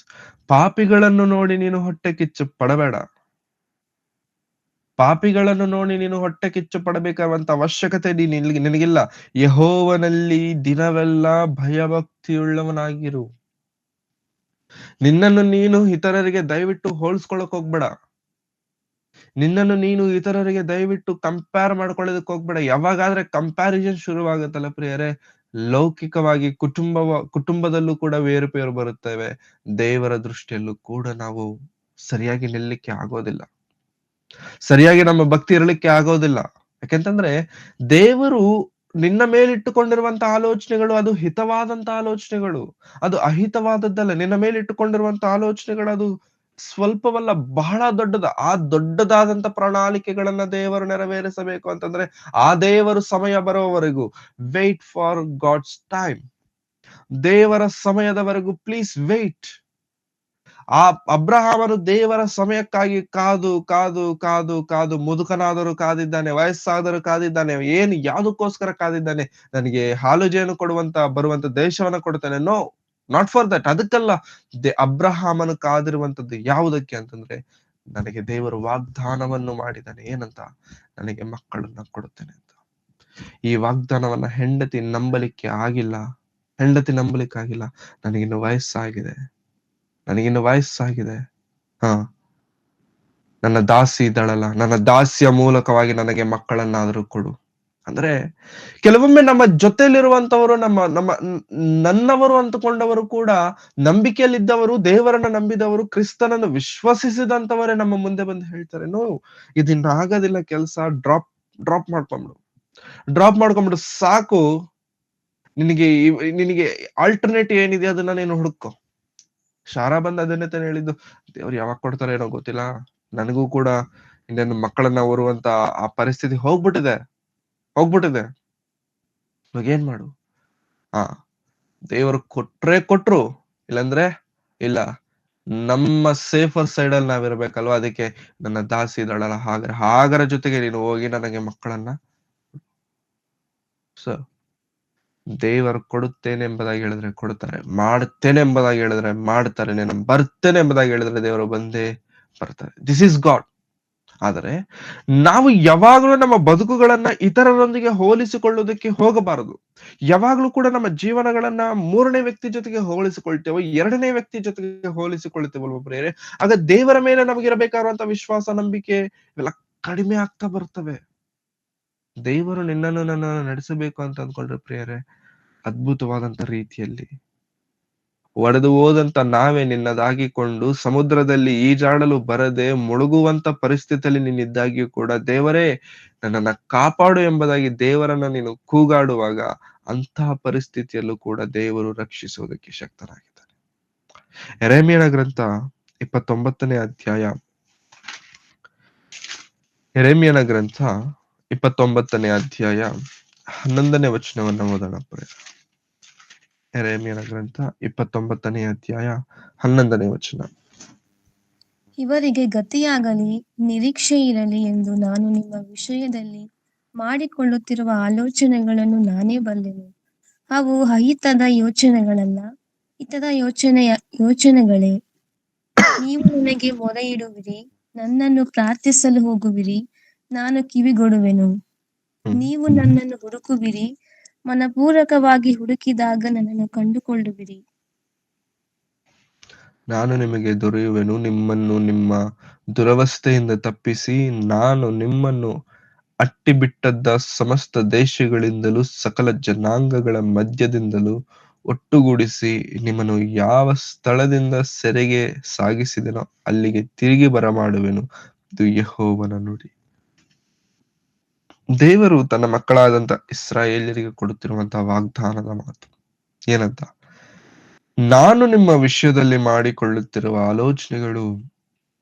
ಪಾಪಿಗಳನ್ನು ನೋಡಿ ನೀನು ಹೊಟ್ಟೆ ಕಿಚ್ಚು ಪಡಬೇಡ. ಪಾಪಿಗಳನ್ನು ನೋಡಿ ನೀನು ಹೊಟ್ಟೆ ಕಿಚ್ಚು ಪಡಬೇಕಾದಂತ ಅವಶ್ಯಕತೆ ನಿನಗಿಲ್ಲ. ಯೆಹೋವನಲ್ಲಿ ದಿನವೆಲ್ಲ ಭಯಭಕ್ತಿಯುಳ್ಳವನಾಗಿರು. ನಿನ್ನನ್ನು ನೀನು ಇತರರಿಗೆ ದಯವಿಟ್ಟು ಹೋಲಿಸ್ಕೊಳಕ್ ಹೋಗ್ಬೇಡ. ನಿನ್ನನ್ನು ನೀನು ಇತರರಿಗೆ ದಯವಿಟ್ಟು ಕಂಪೇರ್ ಮಾಡ್ಕೊಳ್ಳೋದಕ್ಕೆ ಹೋಗ್ಬೇಡ. ಯಾವಾಗಾದ್ರೆ ಕಂಪ್ಯಾರಿಸನ್ ಶುರುವಾಗುತ್ತಲ್ಲ ಪ್ರಿಯರೇ, ಲೌಕಿಕವಾಗಿ ಕುಟುಂಬದಲ್ಲೂ ಕೂಡ ಬೇರು ಬರುತ್ತೇವೆ. ದೇವರ ದೃಷ್ಟಿಯಲ್ಲೂ ಕೂಡ ನಾವು ಸರಿಯಾಗಿ ನಿಲ್ಲಕ್ಕೆ ಆಗೋದಿಲ್ಲ. ಸರಿಯಾಗಿ ನಮ್ಮ ಭಕ್ತಿ ಇರಲಿಕ್ಕೆ ಆಗೋದಿಲ್ಲ. ಯಾಕೆಂತಂದ್ರೆ ದೇವರು ನಿನ್ನ ಮೇಲಿಟ್ಟುಕೊಂಡಿರುವಂತ ಆಲೋಚನೆಗಳು ಅದು ಹಿತವಾದಂತ ಆಲೋಚನೆಗಳು, ಅದು ಅಹಿತವಾದದ್ದಲ್ಲ. ನಿನ್ನ ಮೇಲಿಟ್ಟುಕೊಂಡಿರುವಂತ ಆಲೋಚನೆಗಳು ಅದು ಸ್ವಲ್ಪವಲ್ಲ, ಬಹಳ ಆ ದೊಡ್ಡದಾದಂತ ಪ್ರಣಾಳಿಕೆಗಳನ್ನ ದೇವರು ನೆರವೇರಿಸಬೇಕು ಅಂತಂದ್ರೆ ಆ ದೇವರು ಸಮಯ ಬರುವವರೆಗೂ ವೇಟ್ ಫಾರ್ ಗಾಡ್ಸ್ ಟೈಮ್. ದೇವರ ಸಮಯದವರೆಗೂ ಪ್ಲೀಸ್ ವೇಟ್. ಆ ಅಬ್ರಹಾಮನು ದೇವರ ಸಮಯಕ್ಕಾಗಿ ಕಾದು, ಕಾದು, ಕಾದು, ಕಾದು ಮುದುಕನಾದರೂ ಕಾದಿದ್ದಾನೆ, ವಯಸ್ಸಾದರೂ ಕಾದಿದ್ದಾನೆ. ಏನು ಯಾವುದಕ್ಕೋಸ್ಕರ ಕಾದಿದ್ದಾನೆ? ನನಗೆ ಹಾಲು ಜೇನು ಬರುವಂತ ದೇಶವನ್ನ ಕೊಡ್ತಾನೆ. No, not for that. ಅದಕ್ಕಲ್ಲ. ಅಬ್ರಹಾಮನು ಕಾದಿರುವಂತದ್ದು ಯಾವುದಕ್ಕೆ ಅಂತಂದ್ರೆ, ನನಗೆ ದೇವರು ವಾಗ್ದಾನವನ್ನು ಮಾಡಿದ್ದಾನೆ. ಏನಂತ? ನನಗೆ ಮಕ್ಕಳನ್ನ ಕೊಡುತ್ತೇನೆ ಅಂತ. ಈ ವಾಗ್ದಾನವನ್ನ ಹೆಂಡತಿ ನಂಬಲಿಕ್ಕಾಗಿಲ್ಲ. ನನಗಿನ್ನು ವಯಸ್ಸಾಗಿದೆ. ನನಗಿನ್ನು ವಯಸ್ಸಾಗಿದೆ. ಹಾ. ನನ್ನ ದಾಸಿ ಇದ್ದಾಳಲ್ಲ, ನನ್ನ ದಾಸಿಯ ಮೂಲಕವಾಗಿ ನನಗೆ ಮಕ್ಕಳನ್ನಾದರೂ ಕೊಡು. ಅಂದ್ರೆ ಕೆಲವೊಮ್ಮೆ ನಮ್ಮ ಜೊತೆಯಲ್ಲಿರುವಂತವರು ನನ್ನವರು ಅಂದುಕೊಂಡವರು ಕೂಡ, ನಂಬಿಕೆಯಲ್ಲಿದ್ದವರು, ದೇವರನ್ನ ನಂಬಿದವರು, ಕ್ರಿಸ್ತನನ್ನು ವಿಶ್ವಸಿಸಿದಂತವರೇ ನಮ್ಮ ಮುಂದೆ ಬಂದು ಹೇಳ್ತಾರೆ, ನೋ, ಇದಿನ್ನ ಆಗೋದಿಲ್ಲ ಕೆಲ್ಸ, ಡ್ರಾಪ್ ಮಾಡ್ಕೊಂಬಿಡು. ಡ್ರಾಪ್ ಮಾಡ್ಕೊಂಬಿಡು ಸಾಕು. ನಿನಗೆ ಆಲ್ಟರ್ನೇಟಿವ್ ಏನಿದೆ ಅದನ್ನ ನೀನು ಹುಡುಕೋ. ಶಾರಾ ಬಂದ್ ಅದನ್ನೇ ತಾನೇ ಹೇಳಿದ್ದು. ದೇವ್ರು ಯಾವಾಗ ಕೊಡ್ತಾರೋ ಏನೋ ಗೊತ್ತಿಲ್ಲ. ನನಗೂ ಕೂಡ ಇನ್ನೇನು ಮಕ್ಕಳನ್ನ ಹೊರುವಂತ ಆ ಪರಿಸ್ಥಿತಿ ಹೋಗ್ಬಿಟ್ಟಿದೆ. ಇವಾಗ ಏನ್ ಮಾಡು? ಹಾ, ದೇವರು ಕೊಟ್ರೆ ಕೊಟ್ರು, ಇಲ್ಲಂದ್ರೆ ಇಲ್ಲ. ನಮ್ಮ ಸೇಫರ್ ಸೈಡ್ ಅಲ್ಲಿ ನಾವಿರ್ಬೇಕಲ್ವಾ? ಅದಕ್ಕೆ ನನ್ನ ದಾಸಿ ಇದ್ದಾಳಲ್ಲ, ಹಾಗರ ಜೊತೆಗೆ ನೀನು ಹೋಗಿ ನನಗೆ ಮಕ್ಕಳನ್ನ ಸೊ ದೇವರು ಕೊಡುತ್ತೇನೆ ಎಂಬುದಾಗಿ ಹೇಳಿದ್ರೆ ಕೊಡ್ತಾರೆ, ಮಾಡುತ್ತೇನೆ ಎಂಬುದಾಗಿ ಹೇಳಿದ್ರೆ ಮಾಡ್ತಾರೆ, ನಾನು ಬರ್ತೇನೆ ಎಂಬುದಾಗಿ ಹೇಳಿದ್ರೆ ದೇವರು ಬಂದೇ ಬರ್ತಾರೆ. This is god. ಆದರೆ ನಾವು ಯಾವಾಗಲೂ ನಮ್ಮ ಬದುಕುಗಳನ್ನ ಇತರರೊಂದಿಗೆ ಹೋಲಿಸಿಕೊಳ್ಳುವುದಕ್ಕೆ ಹೋಗಬಾರದು. ಯಾವಾಗಲೂ ಕೂಡ ನಮ್ಮ ಜೀವನಗಳನ್ನ ಮೂರನೇ ವ್ಯಕ್ತಿ ಜೊತೆಗೆ ಹೋಲಿಸಿಕೊಳ್ತೇವೆ, ಎರಡನೇ ವ್ಯಕ್ತಿ ಜೊತೆಗೆ ಹೋಲಿಸಿಕೊಳ್ತೇವಲ್ವ ಪ್ರೇರೆ, ಆಗ ದೇವರ ಮೇಲೆ ನಮಗಿರಬೇಕಾದಂತ ವಿಶ್ವಾಸ, ನಂಬಿಕೆ ಇವೆಲ್ಲ ಕಡಿಮೆ ಆಗ್ತಾ ಬರ್ತವೆ. ದೇವರು ನಿನ್ನನ್ನು ನನ್ನನ್ನು ನಡೆಸಬೇಕು ಅಂತ ಅಂದ್ಕೊಂಡ್ರೆ ಪ್ರಿಯರೇ, ಅದ್ಭುತವಾದಂತ ರೀತಿಯಲ್ಲಿ ಒಡೆದು ಹೋದಂತ ನಾವೇ ನಿನ್ನದಾಗಿಕೊಂಡು ಸಮುದ್ರದಲ್ಲಿ ಈಜಾಡಲು ಬರದೆ ಮುಳುಗುವಂತ ಪರಿಸ್ಥಿತಿಯಲ್ಲಿ ನೀನಿದ್ದಾಗ್ಯೂ ಕೂಡ, ದೇವರೇ ನನ್ನನ್ನ ಕಾಪಾಡು ಎಂಬುದಾಗಿ ದೇವರನ್ನ ನೀನು ಕೂಗಾಡುವಾಗ, ಅಂತಹ ಪರಿಸ್ಥಿತಿಯಲ್ಲೂ ಕೂಡ ದೇವರು ರಕ್ಷಿಸುವುದಕ್ಕೆ ಶಕ್ತನಾಗಿದ್ದಾನೆ. ಯೆರೆಮೀಯನ ಗ್ರಂಥ 29ನೇ ಅಧ್ಯಾಯ, ಯೆರೆಮೀಯನ ಗ್ರಂಥ 29ನೇ ಅಧ್ಯಾಯ 11ನೇ ವಚನವನ್ನ ಓದೋಣ ಪ್ರಿಯರೇ. ಯೆರೆಮೀಯನ ಗ್ರಂಥ 29ನೇ ಅಧ್ಯಾಯ 11ನೇ ವಚನ. ಇವರಿಗೆ ಗತಿಯಾಗಲಿ, ನಿರೀಕ್ಷೆ ಇರಲಿ ಎಂದು ನಾನು ನಿಮ್ಮ ವಿಷಯದಲ್ಲಿ ಮಾಡಿಕೊಳ್ಳುತ್ತಿರುವ ಆಲೋಚನೆಗಳನ್ನು ನಾನೇ ಬಲ್ಲೆನು. ಅವು ಅಹಿತದ ಯೋಚನೆಗಳಲ್ಲ, ಹಿತದ ಯೋಚನೆಗಳೇ. ನೀವು ನನಗೆ ಮೊರೆಯಿಡುವಿರಿ, ನನ್ನನ್ನು ಪ್ರಾರ್ಥಿಸಲು ಹೋಗುವಿರಿ, ನಾನು ಕಿವಿಗೊಡುವೆನು. ನೀವು ನನ್ನನ್ನು ಹುಡುಕುವಿರಿ, ಮನಪೂರ್ವಕವಾಗಿ ಹುಡುಕಿದಾಗ ನನ್ನನ್ನು ಕಂಡುಕೊಳ್ಳುವಿರಿ. ನಾನು ನಿಮಗೆ ದೊರೆಯುವೆನು, ನಿಮ್ಮನ್ನು ನಿಮ್ಮ ದುರವಸ್ಥೆಯಿಂದ ತಪ್ಪಿಸಿ, ನಾನು ನಿಮ್ಮನ್ನು ಅಟ್ಟಿಬಿಟ್ಟದ್ದ ಸಮಸ್ತ ದೇಶಗಳಿಂದಲೂ ಸಕಲ ಜನಾಂಗಗಳ ಮಧ್ಯದಿಂದಲೂ ಒಟ್ಟುಗೂಡಿಸಿ, ನಿಮ್ಮನ್ನು ಯಾವ ಸ್ಥಳದಿಂದ ಸೆರೆಗೆ ಸಾಗಿಸಿದೆನೋ ಅಲ್ಲಿಗೆ ತಿರುಗಿ ಬರಮಾಡುವೆನು. ಇದು ಯೆಹೋವನ ನುಡಿ. ದೇವರು ತನ್ನ ಮಕ್ಕಳಾದಂತ ಇಸ್ರಾಯೇಲ್ಯರಿಗೆ ಕೊಡುತ್ತಿರುವಂತಹ ವಾಗ್ದಾನದ ಮಾತು ಏನಂತ? ನಾನು ನಿಮ್ಮ ವಿಷಯದಲ್ಲಿ ಮಾಡಿಕೊಳ್ಳುತ್ತಿರುವ ಆಲೋಚನೆಗಳು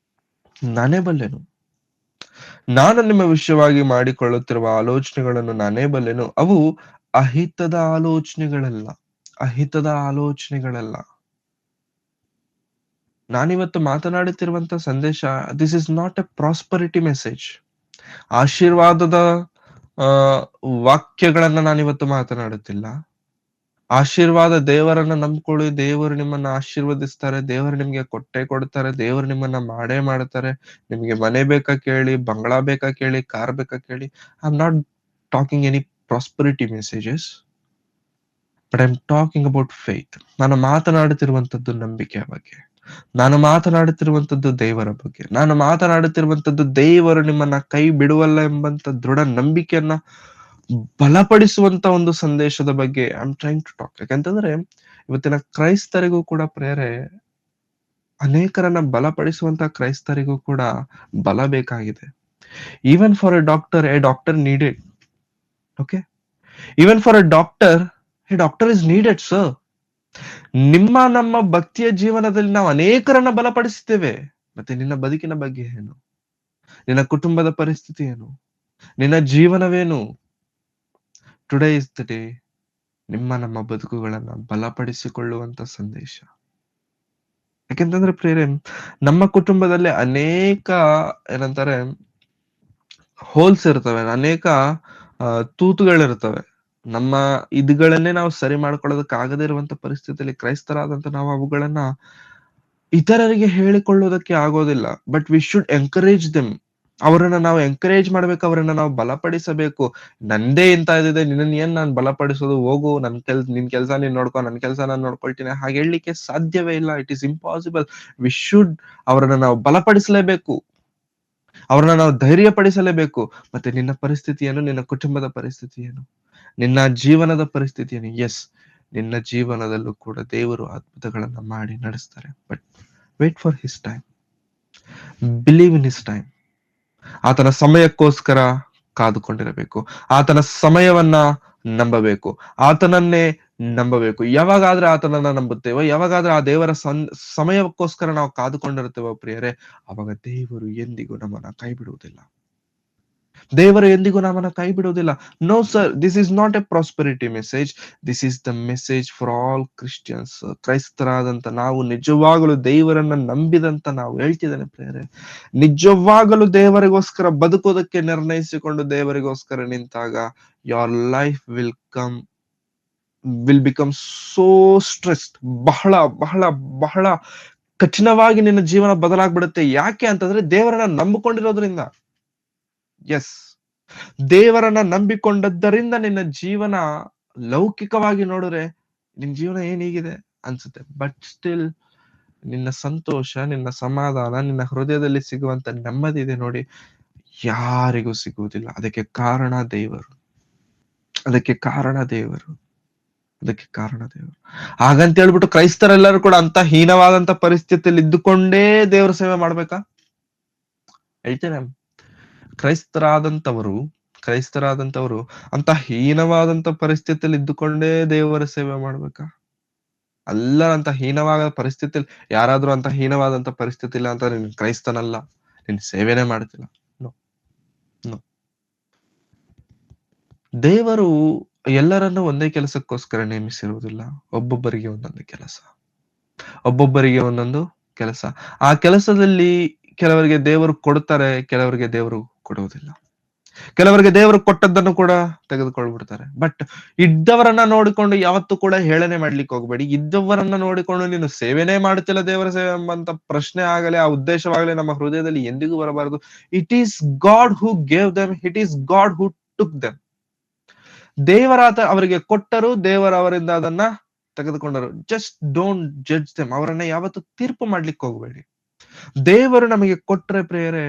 ನಾನೇ ಬಲ್ಲೆನು. ನಾನು ನಿಮ್ಮ ವಿಷಯವಾಗಿ ಮಾಡಿಕೊಳ್ಳುತ್ತಿರುವ ಆಲೋಚನೆಗಳನ್ನು ನಾನೇ ಬಲ್ಲೆನು. ಅವು ಅಹಿತದ ಆಲೋಚನೆಗಳಲ್ಲ, ಅಹಿತದ ಆಲೋಚನೆಗಳಲ್ಲ. ನಾನಿವತ್ತು ಮಾತನಾಡುತ್ತಿರುವಂತ ಸಂದೇಶ, this is not a prosperity message. ಆಶೀರ್ವಾದದ ವಾಕ್ಯಗಳನ್ನ ನಾನಿವತ್ತು ಮಾತನಾಡುತ್ತಿಲ್ಲ. ಆಶೀರ್ವಾದ, ದೇವರನ್ನ ನಂಬ್ಕೊಳ್ಳಿ, ದೇವರು ನಿಮ್ಮನ್ನ ಆಶೀರ್ವದಿಸ್ತಾರೆ, ದೇವರು ನಿಮ್ಗೆ ಕೊಟ್ಟೆ ಕೊಡ್ತಾರೆ, ದೇವರು ನಿಮ್ಮನ್ನ ಮಾಡೇ ಮಾಡ್ತಾರೆ. ನಿಮ್ಗೆ ಮನೆ ಬೇಕಾ ಕೇಳಿ, ಬಂಗ್ಲಾ ಬೇಕಾ ಕೇಳಿ, ಕಾರ್ ಬೇಕಾ ಕೇಳಿ. I am not talking any prosperity messages, but I am talking about faith. ನಾನು ಮಾತನಾಡುತ್ತಿರುವಂತದ್ದು ನಂಬಿಕೆಯ ಬಗ್ಗೆ, ನಾನು ಮಾತನಾಡುತ್ತಿರುವಂತದ್ದು ದೇವರ ಬಗ್ಗೆ, ನಾನು ಮಾತನಾಡುತ್ತಿರುವಂತದ್ದು ದೇವರು ನಿಮ್ಮನ್ನ ಕೈ ಬಿಡುವಲ್ಲ ಎಂಬಂತ ದೃಢ ನಂಬಿಕೆಯನ್ನ ಬಲಪಡಿಸುವಂತ ಒಂದು ಸಂದೇಶದ ಬಗ್ಗೆ I am trying to talk. ಯಾಕಂತಂದ್ರೆ ಇವತ್ತಿನ ಕ್ರೈಸ್ತರಿಗೂ ಕೂಡ ಪ್ರೇರೆ, ಅನೇಕರನ್ನ ಬಲಪಡಿಸುವಂತ ಕ್ರೈಸ್ತರಿಗೂ ಕೂಡ ಬಲ ಬೇಕಾಗಿದೆ. Even for A doctor needed. Okay, even for A doctor is needed sir. ನಮ್ಮ ಭಕ್ತಿಯ ಜೀವನದಲ್ಲಿ ನಾವು ಅನೇಕರನ್ನ ಬಲಪಡಿಸುತ್ತೇವೆ. ಮತ್ತೆ ನಿನ್ನ ಬದುಕಿನ ಬಗ್ಗೆ ಏನು? ನಿನ್ನ ಕುಟುಂಬದ ಪರಿಸ್ಥಿತಿ ಏನು? ನಿನ್ನ ಜೀವನವೇನು? ಟುಡೇ ಇಸ್ ದ ಡೇ ನಮ್ಮ ಬದುಕುಗಳನ್ನ ಬಲಪಡಿಸಿಕೊಳ್ಳುವಂತ ಸಂದೇಶ. ಯಾಕೆಂತಂದ್ರೆ ಪ್ರಿಯರೇ, ನಮ್ಮ ಕುಟುಂಬದಲ್ಲಿ ಅನೇಕ ಏನಂತಾರೆ ಹೋಲ್ಸ್ ಇರ್ತವೆ. ಅನೇಕ ತೂತುಗಳಿರ್ತವೆ. ನಮ್ಮ ಇದುಗಳನ್ನೇ ನಾವು ಸರಿ ಮಾಡ್ಕೊಳ್ಳೋದಕ್ಕಾಗದೇ ಇರುವಂತ ಪರಿಸ್ಥಿತಿಯಲ್ಲಿ ಕ್ರೈಸ್ತರಾದಂತ ನಾವು ಅವುಗಳನ್ನ ಇತರರಿಗೆ ಹೇಳಿಕೊಳ್ಳುವುದಕ್ಕೆ ಆಗೋದಿಲ್ಲ. But we should encourage them. ಅವರನ್ನ ನಾವು ಎನ್ಕರೇಜ್ ಮಾಡ್ಬೇಕು, ಅವರನ್ನ ನಾವು ಬಲಪಡಿಸಬೇಕು. ನಂದೇ ಇಂತ ಇದಿದೆ, ನಿನ್ನನ್ನ ಏನ್ ನಾನ್ ಬಲಪಡಿಸೋದು? ಹೋಗು, ನಿನ್ ಕೆಲ್ಸ ನೀನ್ ನೋಡ್ಕೊ, ನನ್ ಕೆಲ್ಸ ನಾನ್ ನೋಡ್ಕೊಳ್ತೀನಿ. ಹಾಗೆ ಹೇಳ್ಲಿಕ್ಕೆ ಸಾಧ್ಯವೇ ಇಲ್ಲ. It is impossible. We should ಅವರನ್ನ ನಾವು ಬಲಪಡಿಸಲೇಬೇಕು. ಅವ್ರನ್ನ ನಾವು ಧೈರ್ಯ ಪಡಿಸಲೇಬೇಕು. ಮತ್ತೆ ನಿನ್ನ ಪರಿಸ್ಥಿತಿ ಏನು? ನಿನ್ನ ಕುಟುಂಬದ ಪರಿಸ್ಥಿತಿ ಏನು? ನಿನ್ನ ಜೀವನದ ಪರಿಸ್ಥಿತಿ ಏನು? ಯೆಸ್, ನಿನ್ನ ಜೀವನದಲ್ಲೂ ಕೂಡ ದೇವರು ಅದ್ಭುತಗಳನ್ನ ಮಾಡಿ ನಡೆಸ್ತಾರೆ. But wait for his time. Believe in his time. ಆತನ ಸಮಯಕ್ಕೋಸ್ಕರ ಕಾದುಕೊಂಡಿರಬೇಕು. ಆತನ ಸಮಯವನ್ನ ನಂಬಬೇಕು. ಆತನನ್ನೇ ನಂಬಬೇಕು. ಯಾವಾಗಾದ್ರೆ ಆತನನ್ನ ನಂಬುತ್ತೇವೋ, ಯಾವಾಗಾದ್ರೆ ಆ ದೇವರ ಸಮಯಕ್ಕೋಸ್ಕರ ನಾವು ಕಾದುಕೊಂಡಿರ್ತೇವೋ ಪ್ರಿಯರೇ, ಅವಾಗ ದೇವರು ಎಂದಿಗೂ ನಮ್ಮನ್ನ ಕೈ ಬಿಡುವುದಿಲ್ಲ. ದೇವರು ಎಂದಿಗೂ ನಮ್ಮನ್ನ ಕೈ ಬಿಡುವುದಿಲ್ಲ. No sir, this is not a prosperity message. This is the message for all Christians. ಕ್ರೈಸ್ತರಾದಂತ ನಾವು, ನಿಜವಾಗಲೂ ದೇವರನ್ನ ನಂಬಿದಂತ ನಾವು ಹೇಳ್ತಿದ್ದೇನೆ ಪ್ರಿಯರೇ, ನಿಜವಾಗಲೂ ದೇವರಿಗೋಸ್ಕರ ಬದುಕೋದಕ್ಕೆ ನಿರ್ಣಯಿಸಿಕೊಂಡು ದೇವರಿಗೋಸ್ಕರ ನಿಂತಾಗ your life will become so stressed. ಬಹಳ ಬಹಳ ಬಹಳ ಕಠಿಣವಾಗಿ ನಿನ್ನ ಜೀವನ ಬದಲಾಗ್ಬಿಡುತ್ತೆ. ಯಾಕೆ ಅಂತಂದ್ರೆ ದೇವರನ್ನ ನಂಬಿಕೊಂಡಿರೋದ್ರಿಂದ. ಎಸ್, ದೇವರನ್ನ ನಂಬಿಕೊಂಡದ್ದರಿಂದ ನಿನ್ನ ಜೀವನ ಲೌಕಿಕವಾಗಿ ನೋಡಿದ್ರೆ ನಿನ್ ಜೀವನ ಏನ್ ಹೀಗಿದೆ ಅನ್ಸುತ್ತೆ. ಬಟ್ ಸ್ಟಿಲ್ ನಿನ್ನ ಸಂತೋಷ, ನಿನ್ನ ಸಮಾಧಾನ, ನಿನ್ನ ಹೃದಯದಲ್ಲಿ ಸಿಗುವಂತ ನೆಮ್ಮದಿ ಇದೆ ನೋಡಿ, ಯಾರಿಗೂ ಸಿಗುವುದಿಲ್ಲ. ಅದಕ್ಕೆ ಕಾರಣ ದೇವರು. ಅದಕ್ಕೆ ಕಾರಣ ದೇವರು. ಅದಕ್ಕೆ ಕಾರಣ ದೇವರು. ಹಾಗಂತ ಹೇಳ್ಬಿಟ್ಟು ಕ್ರೈಸ್ತರೆಲ್ಲರೂ ಕೂಡ ಅಂತ ಹೀನವಾದಂತ ಪರಿಸ್ಥಿತಿಯಲ್ಲಿ ಇದ್ದುಕೊಂಡೇ ದೇವರ ಸೇವೆ ಮಾಡ್ಬೇಕಾ? ಹೇಳ್ತೇನೆ, ಕ್ರೈಸ್ತರಾದಂತವರು ಅಂತ ಹೀನವಾದಂತ ಪರಿಸ್ಥಿತಿಯಲ್ಲಿ ಇದ್ದುಕೊಂಡೇ ದೇವರ ಸೇವೆ ಮಾಡ್ಬೇಕಾ? ಅಲ್ಲ, ಅಂತ ಹೀನವಾದ ಪರಿಸ್ಥಿತಿಯಲ್ಲಿ ಯಾರಾದ್ರೂ ಅಂತ ಹೀನವಾದಂತ ಪರಿಸ್ಥಿತಿ ಇಲ್ಲ ಅಂತ ನೀನ್ ಕ್ರೈಸ್ತನಲ್ಲ, ನೀನ್ ಸೇವೆನೇ ಮಾಡ್ತಿಲ್ಲ. No, no. ದೇವರು ಎಲ್ಲರನ್ನೂ ಒಂದೇ ಕೆಲಸಕ್ಕೋಸ್ಕರ ನೇಮಿಸಿರುವುದಿಲ್ಲ. ಒಬ್ಬೊಬ್ಬರಿಗೆ ಒಂದೊಂದು ಕೆಲಸ, ಒಬ್ಬೊಬ್ಬರಿಗೆ ಒಂದೊಂದು ಕೆಲಸ. ಆ ಕೆಲಸದಲ್ಲಿ ಕೆಲವರಿಗೆ ದೇವರು ಕೊಡ್ತಾರೆ, ಕೆಲವರಿಗೆ ದೇವರು ಕೊಡುವುದಿಲ್ಲ. ಕೆಲವರಿಗೆ ದೇವರು ಕೊಟ್ಟದ್ದನ್ನು ಕೂಡ ತೆಗೆದುಕೊಳ್ಬಿಡ್ತಾರೆ. ಬಟ್ ಇದ್ದವರನ್ನ ನೋಡಿಕೊಂಡು ಯಾವತ್ತೂ ಕೂಡ ಹೇಳನೆ ಮಾಡ್ಲಿಕ್ಕೆ ಹೋಗ್ಬೇಡಿ. ಇದ್ದವರನ್ನ ನೋಡಿಕೊಂಡು ನೀನು ಸೇವೆನೇ ಮಾಡ್ತಿಲ್ಲ ದೇವರ ಸೇವೆ ಎಂಬಂತ ಪ್ರಶ್ನೆ ಆಗಲಿ, ಆ ಉದ್ದೇಶವಾಗಲಿ ನಮ್ಮ ಹೃದಯದಲ್ಲಿ ಎಂದಿಗೂ ಬರಬಾರದು. It is God who gave them, it is God who took them. ದೇವರಾತ ಅವರಿಗೆ ಕೊಟ್ಟರು, ದೇವರ ಅವರಿಂದ ಅದನ್ನ ತೆಗೆದುಕೊಂಡರು. Just don't judge them. ಅವರನ್ನ ಯಾವತ್ತು ತೀರ್ಪು ಮಾಡ್ಲಿಕ್ಕೆ ಹೋಗ್ಬೇಡಿ. ದೇವರು ನಮಗೆ ಕೊಟ್ರೆ ಪ್ರೇಯರೆ,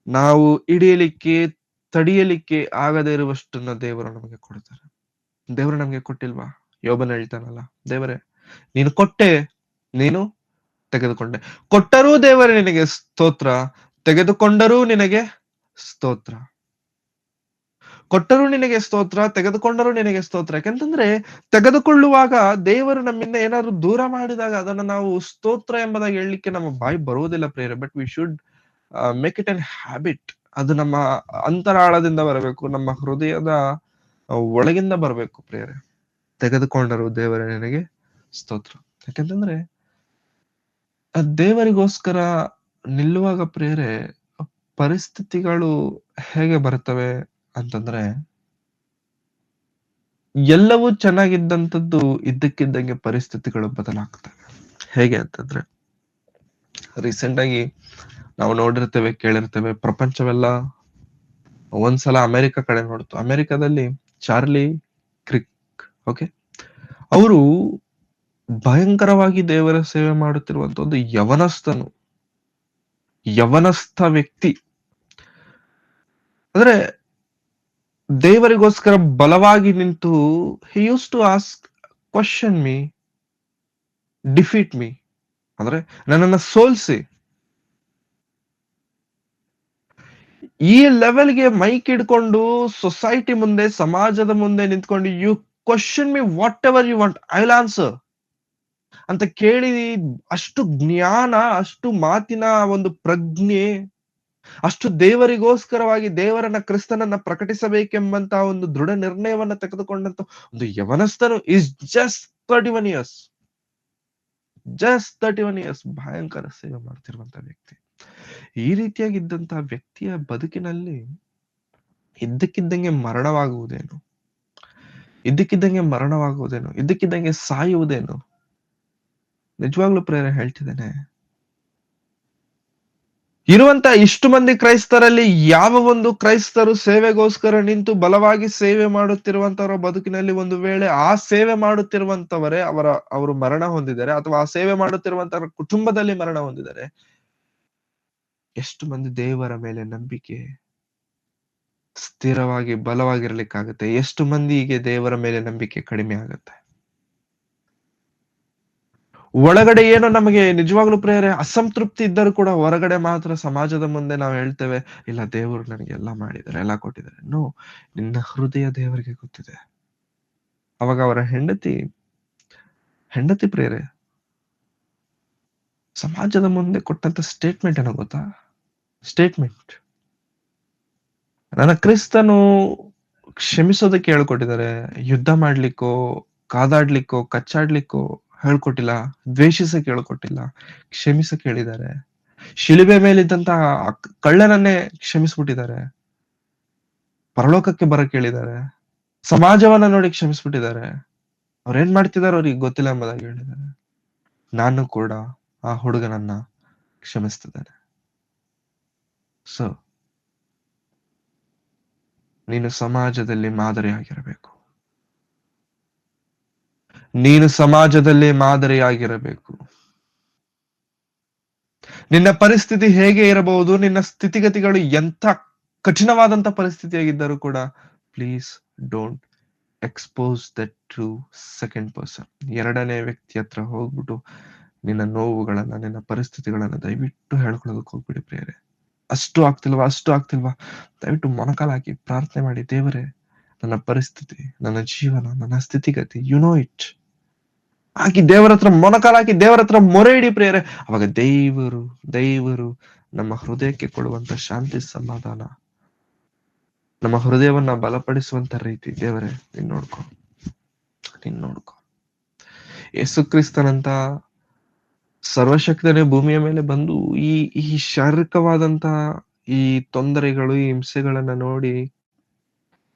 ನಾವು ಹಿಡಿಯಲಿಕ್ಕೆ ತಡಿಯಲಿಕ್ಕೆ ಆಗದೇ ಇರುವಷ್ಟನ್ನ ದೇವರು ನಮಗೆ ಕೊಡ್ತಾರೆ. ದೇವರು ನಮಗೆ ಕೊಟ್ಟಿಲ್ವಾ? ಯೋಬನ ಹೇಳ್ತಾನಲ್ಲ, ದೇವರೇ ನೀನು ಕೊಟ್ಟೆ, ನೀನು ತೆಗೆದುಕೊಂಡೆ. ಕೊಟ್ಟರೂ ದೇವರೇ ನಿನಗೆ ಸ್ತೋತ್ರ, ತೆಗೆದುಕೊಂಡರೂ ನಿನಗೆ ಸ್ತೋತ್ರ. ಕೊಟ್ಟರೂ ನಿನಗೆ ಸ್ತೋತ್ರ, ತೆಗೆದುಕೊಂಡರೂ ನಿನಗೆ ಸ್ತೋತ್ರ. ಯಾಕಂತಂದ್ರೆ ತೆಗೆದುಕೊಳ್ಳುವಾಗ ದೇವರು ನಮ್ಮಿಂದ ಏನಾದ್ರು ದೂರ ಮಾಡಿದಾಗ ಅದನ್ನ ನಾವು ಸ್ತೋತ್ರ ಎಂಬುದಾಗಿ ಹೇಳಲಿಕ್ಕೆ ನಮ್ಮ ಬಾಯಿ ಬರುವುದಿಲ್ಲ ಪ್ರೇರೆ. But we should make it an habit. ಅದು ನಮ್ಮ ಅಂತರಾಳದಿಂದ ಬರಬೇಕು, ನಮ್ಮ ಹೃದಯದ ಒಳಗಿಂದ ಬರಬೇಕು ಪ್ರೇರೆ. ತೆಗೆದುಕೊಂಡರು ದೇವರೇ ನಿನಗೆ ಸ್ತೋತ್ರ. ಯಾಕಂತಂದ್ರೆ ದೇವರಿಗೋಸ್ಕರ ನಿಲ್ಲುವಾಗ ಪ್ರೇರೆ, ಪರಿಸ್ಥಿತಿಗಳು ಹೇಗೆ ಬರ್ತವೆ ಅಂತಂದ್ರೆ, ಎಲ್ಲವೂ ಚೆನ್ನಾಗಿದ್ದಂಥದ್ದು ಇದ್ದಕ್ಕಿದ್ದಂಗೆ ಪರಿಸ್ಥಿತಿಗಳು ಬದಲಾಗ್ತವೆ. ಹೇಗೆ ಅಂತಂದ್ರೆ, ರೀಸೆಂಟ್ ಆಗಿ ನಾವು ನೋಡಿರ್ತೇವೆ, ಕೇಳಿರ್ತೇವೆ, ಪ್ರಪಂಚವೆಲ್ಲ ಒಂದ್ಸಲ ಅಮೆರಿಕ ಕಡೆ ನೋಡ್ತು. ಅಮೆರಿಕದಲ್ಲಿ ಚಾರ್ಲಿ ಕ್ರಿಕ್, ಓಕೆ, ಅವರು ಭಯಂಕರವಾಗಿ ದೇವರ ಸೇವೆ ಮಾಡುತ್ತಿರುವಂತ ಒಂದು ಯವನಸ್ಥ ವ್ಯಕ್ತಿ. ಅಂದ್ರೆ ದೇವರಿಗೋಸ್ಕರ ಬಲವಾಗಿ ನಿಂತು he used to ask, question me, defeat me, ಅಂದ್ರೆ ನನ್ನನ್ನ ಸೋಲ್ಸಿ. ಈ ಲೆವೆಲ್ಗೆ ಮೈಕ್ ಹಿಡ್ಕೊಂಡು ಸೊಸೈಟಿ ಮುಂದೆ, ಸಮಾಜದ ಮುಂದೆ ನಿಂತ್ಕೊಂಡು, you question me whatever you want, I will answer ಅಂತ ಕೇಳಿ, ಅಷ್ಟು ಜ್ಞಾನ, ಅಷ್ಟು ಮಾತಿನ ಒಂದು ಪ್ರಜ್ಞೆ, ಅಷ್ಟು ದೇವರಿಗೋಸ್ಕರವಾಗಿ ದೇವರನ್ನ, ಕ್ರಿಸ್ತನನ್ನ ಪ್ರಕಟಿಸಬೇಕೆಂಬಂತ ಒಂದು ದೃಢ ನಿರ್ಣಯವನ್ನ ತೆಗೆದುಕೊಂಡಂತ ಒಂದು ಯವನಸ್ಥನು is just 31 years. Just 31 years ಭಯಂಕರ ಸೇವೆ ಮಾಡ್ತಿರುವಂತ ವ್ಯಕ್ತಿ. ಈ ರೀತಿಯಾಗಿದ್ದಂತಹ ವ್ಯಕ್ತಿಯ ಬದುಕಿನಲ್ಲಿ ಇದ್ದಕ್ಕಿದ್ದಂಗೆ ಮರಣವಾಗುವುದೇನು? ಇದ್ದಕ್ಕಿದ್ದಂಗೆ ಮರಣವಾಗುವುದೇನು? ಇದ್ದಕ್ಕಿದ್ದಂಗೆ ಸಾಯುವುದೇನು? ನಿಜವಾಗ್ಲೂ ಪ್ರೇರೆ ಹೇಳ್ತಿದ್ದೇನೆ. ಇರುವಂತ ಇಷ್ಟು ಮಂದಿ ಕ್ರೈಸ್ತರಲ್ಲಿ ಯಾವ ಒಂದು ಕ್ರೈಸ್ತರು ಸೇವೆಗೋಸ್ಕರ ನಿಂತು ಬಲವಾಗಿ ಸೇವೆ ಮಾಡುತ್ತಿರುವಂತವರ ಬದುಕಿನಲ್ಲಿ ಒಂದು ವೇಳೆ ಆ ಸೇವೆ ಮಾಡುತ್ತಿರುವಂತವರೇ ಅವರು ಮರಣ ಹೊಂದಿದ್ದಾರೆ, ಅಥವಾ ಆ ಸೇವೆ ಮಾಡುತ್ತಿರುವಂತವರ ಕುಟುಂಬದಲ್ಲಿ ಮರಣ ಹೊಂದಿದ್ದಾರೆ, ಎಷ್ಟು ಮಂದಿ ದೇವರ ಮೇಲೆ ನಂಬಿಕೆ ಸ್ಥಿರವಾಗಿ ಬಲವಾಗಿರ್ಲಿಕ್ಕಾಗತ್ತೆ? ಎಷ್ಟು ಮಂದಿಗೆ ದೇವರ ಮೇಲೆ ನಂಬಿಕೆ ಕಡಿಮೆ ಆಗತ್ತೆ? ಒಳಗಡೆ ಏನೋ ನಮಗೆ ನಿಜವಾಗ್ಲೂ ಪ್ರೇರೆ ಅಸಂತೃಪ್ತಿ ಇದ್ದರೂ ಕೂಡ ಹೊರಗಡೆ ಮಾತ್ರ ಸಮಾಜದ ಮುಂದೆ ನಾವು ಹೇಳ್ತೇವೆ, ಇಲ್ಲ ದೇವರು ನನಗೆ ಎಲ್ಲ ಮಾಡಿದ್ದಾರೆ, ಎಲ್ಲ ಕೊಟ್ಟಿದ್ದಾರೆ. ನೋ, ನಿನ್ನ ಹೃದಯ ದೇವರಿಗೆ ಗೊತ್ತಿದೆ. ಅವಾಗ ಅವರ ಹೆಂಡತಿ ಪ್ರೇರೆ ಸಮಾಜದ ಮುಂದೆ ಕೊಟ್ಟಂತ ಸ್ಟೇಟ್ಮೆಂಟ್ ಏನೋ ಗೊತ್ತಾ? ಸ್ಟೇಟ್ಮೆಂಟ್, ನನ್ನ ಕ್ರಿಸ್ತನು ಕ್ಷಮಿಸೋದಕ್ಕೆ ಹೇಳ್ಕೊಟ್ಟಿದ್ದಾರೆ, ಯುದ್ಧ ಮಾಡ್ಲಿಕ್ಕೋ ಕಾದಾಡ್ಲಿಕ್ಕೋ ಕಚ್ಚಾಡ್ಲಿಕ್ಕೋ ಹೇಳ್ಕೊಟ್ಟಿಲ್ಲ, ದ್ವೇಷಿಸಕ್ಕೆ ಹೇಳ್ಕೊಟ್ಟಿಲ್ಲ, ಕ್ಷಮಿಸಕ್ಕೆ ಹೇಳಿದ್ದಾರೆ. ಶಿಲುಬೆ ಮೇಲಿದ್ದಂತಹ ಕಳ್ಳನನ್ನೇ ಕ್ಷಮಿಸ್ಬಿಟ್ಟಿದ್ದಾರೆ, ಪರಲೋಕಕ್ಕೆ ಬರಕ್ ಹೇಳಿದ್ದಾರೆ, ಸಮಾಜವನ್ನ ನೋಡಿ ಕ್ಷಮಿಸ್ಬಿಟ್ಟಿದ್ದಾರೆ. ಅವ್ರೇನ್ ಮಾಡ್ತಿದಾರೋ ಅವ್ರಿಗೆ ಗೊತ್ತಿಲ್ಲ ಎಂಬುದಾಗಿ ಹೇಳಿದ್ದಾರೆ. ನಾನು ಕೂಡ ಆ ಹುಡುಗನನ್ನ ಕ್ಷಮಿಸ್ತಿದ್ದೇನೆ. ಸೊ ನೀನು ಸಮಾಜದಲ್ಲಿ ಮಾದರಿಯಾಗಿರಬೇಕು. ನೀನು ಸಮಾಜದಲ್ಲಿ ಮಾದರಿಯಾಗಿರಬೇಕು. ನಿನ್ನ ಪರಿಸ್ಥಿತಿ ಹೇಗೆ ಇರಬಹುದು, ನಿನ್ನ ಸ್ಥಿತಿಗತಿಗಳು ಎಂಥ ಕಠಿಣವಾದಂತ ಪರಿಸ್ಥಿತಿಯಾಗಿದ್ದರೂ ಕೂಡ please don't expose that to second person. ಎರಡನೇ ವ್ಯಕ್ತಿ ಹತ್ರ ಹೋಗ್ಬಿಟ್ಟು ನಿನ್ನ ನೋವುಗಳನ್ನ, ನಿನ್ನ ಪರಿಸ್ಥಿತಿಗಳನ್ನ ದಯವಿಟ್ಟು ಹೇಳ್ಕೊಳ್ಳೋದಕ್ಕೆ ಹೋಗ್ಬಿಡಿ ಪ್ರಿಯರೇ. ಅಷ್ಟು ಆಗ್ತಿಲ್ವಾ, ದಯವಿಟ್ಟು ಮೊಣಕಾಲು ಹಾಕಿ ಪ್ರಾರ್ಥನೆ ಮಾಡಿ, ದೇವರೇ ನನ್ನ ಪರಿಸ್ಥಿತಿ, ನನ್ನ ಜೀವನ, ನನ್ನ ಸ್ಥಿತಿಗತಿ, ಯು ನೋ ಇಟ್ ಹಾಕಿ ದೇವರ ಹತ್ರ ಮೊಣಕಾಲು ಹಾಕಿ ದೇವರ ಹತ್ರ ಮೊರೆ ಇಡಿ ಪ್ರಿಯರೇ. ಅವಾಗ ದೇವರು ನಮ್ಮ ಹೃದಯಕ್ಕೆ ಕೊಡುವಂತ ಶಾಂತಿ, ಸಮಾಧಾನ, ನಮ್ಮ ಹೃದಯವನ್ನ ಬಲಪಡಿಸುವಂತ ರೀತಿ, ದೇವರೇ ನೀನ್ ನೋಡ್ಕೊ. ಯೇಸು ಕ್ರಿಸ್ತನಂತ ಸರ್ವಶಕ್ತನೇ ಭೂಮಿಯ ಮೇಲೆ ಬಂದು ಈ ಶಾರೀರಿಕವಾದಂತ ಈ ತೊಂದರೆಗಳು, ಈ ಹಿಂಸೆಗಳನ್ನ ನೋಡಿ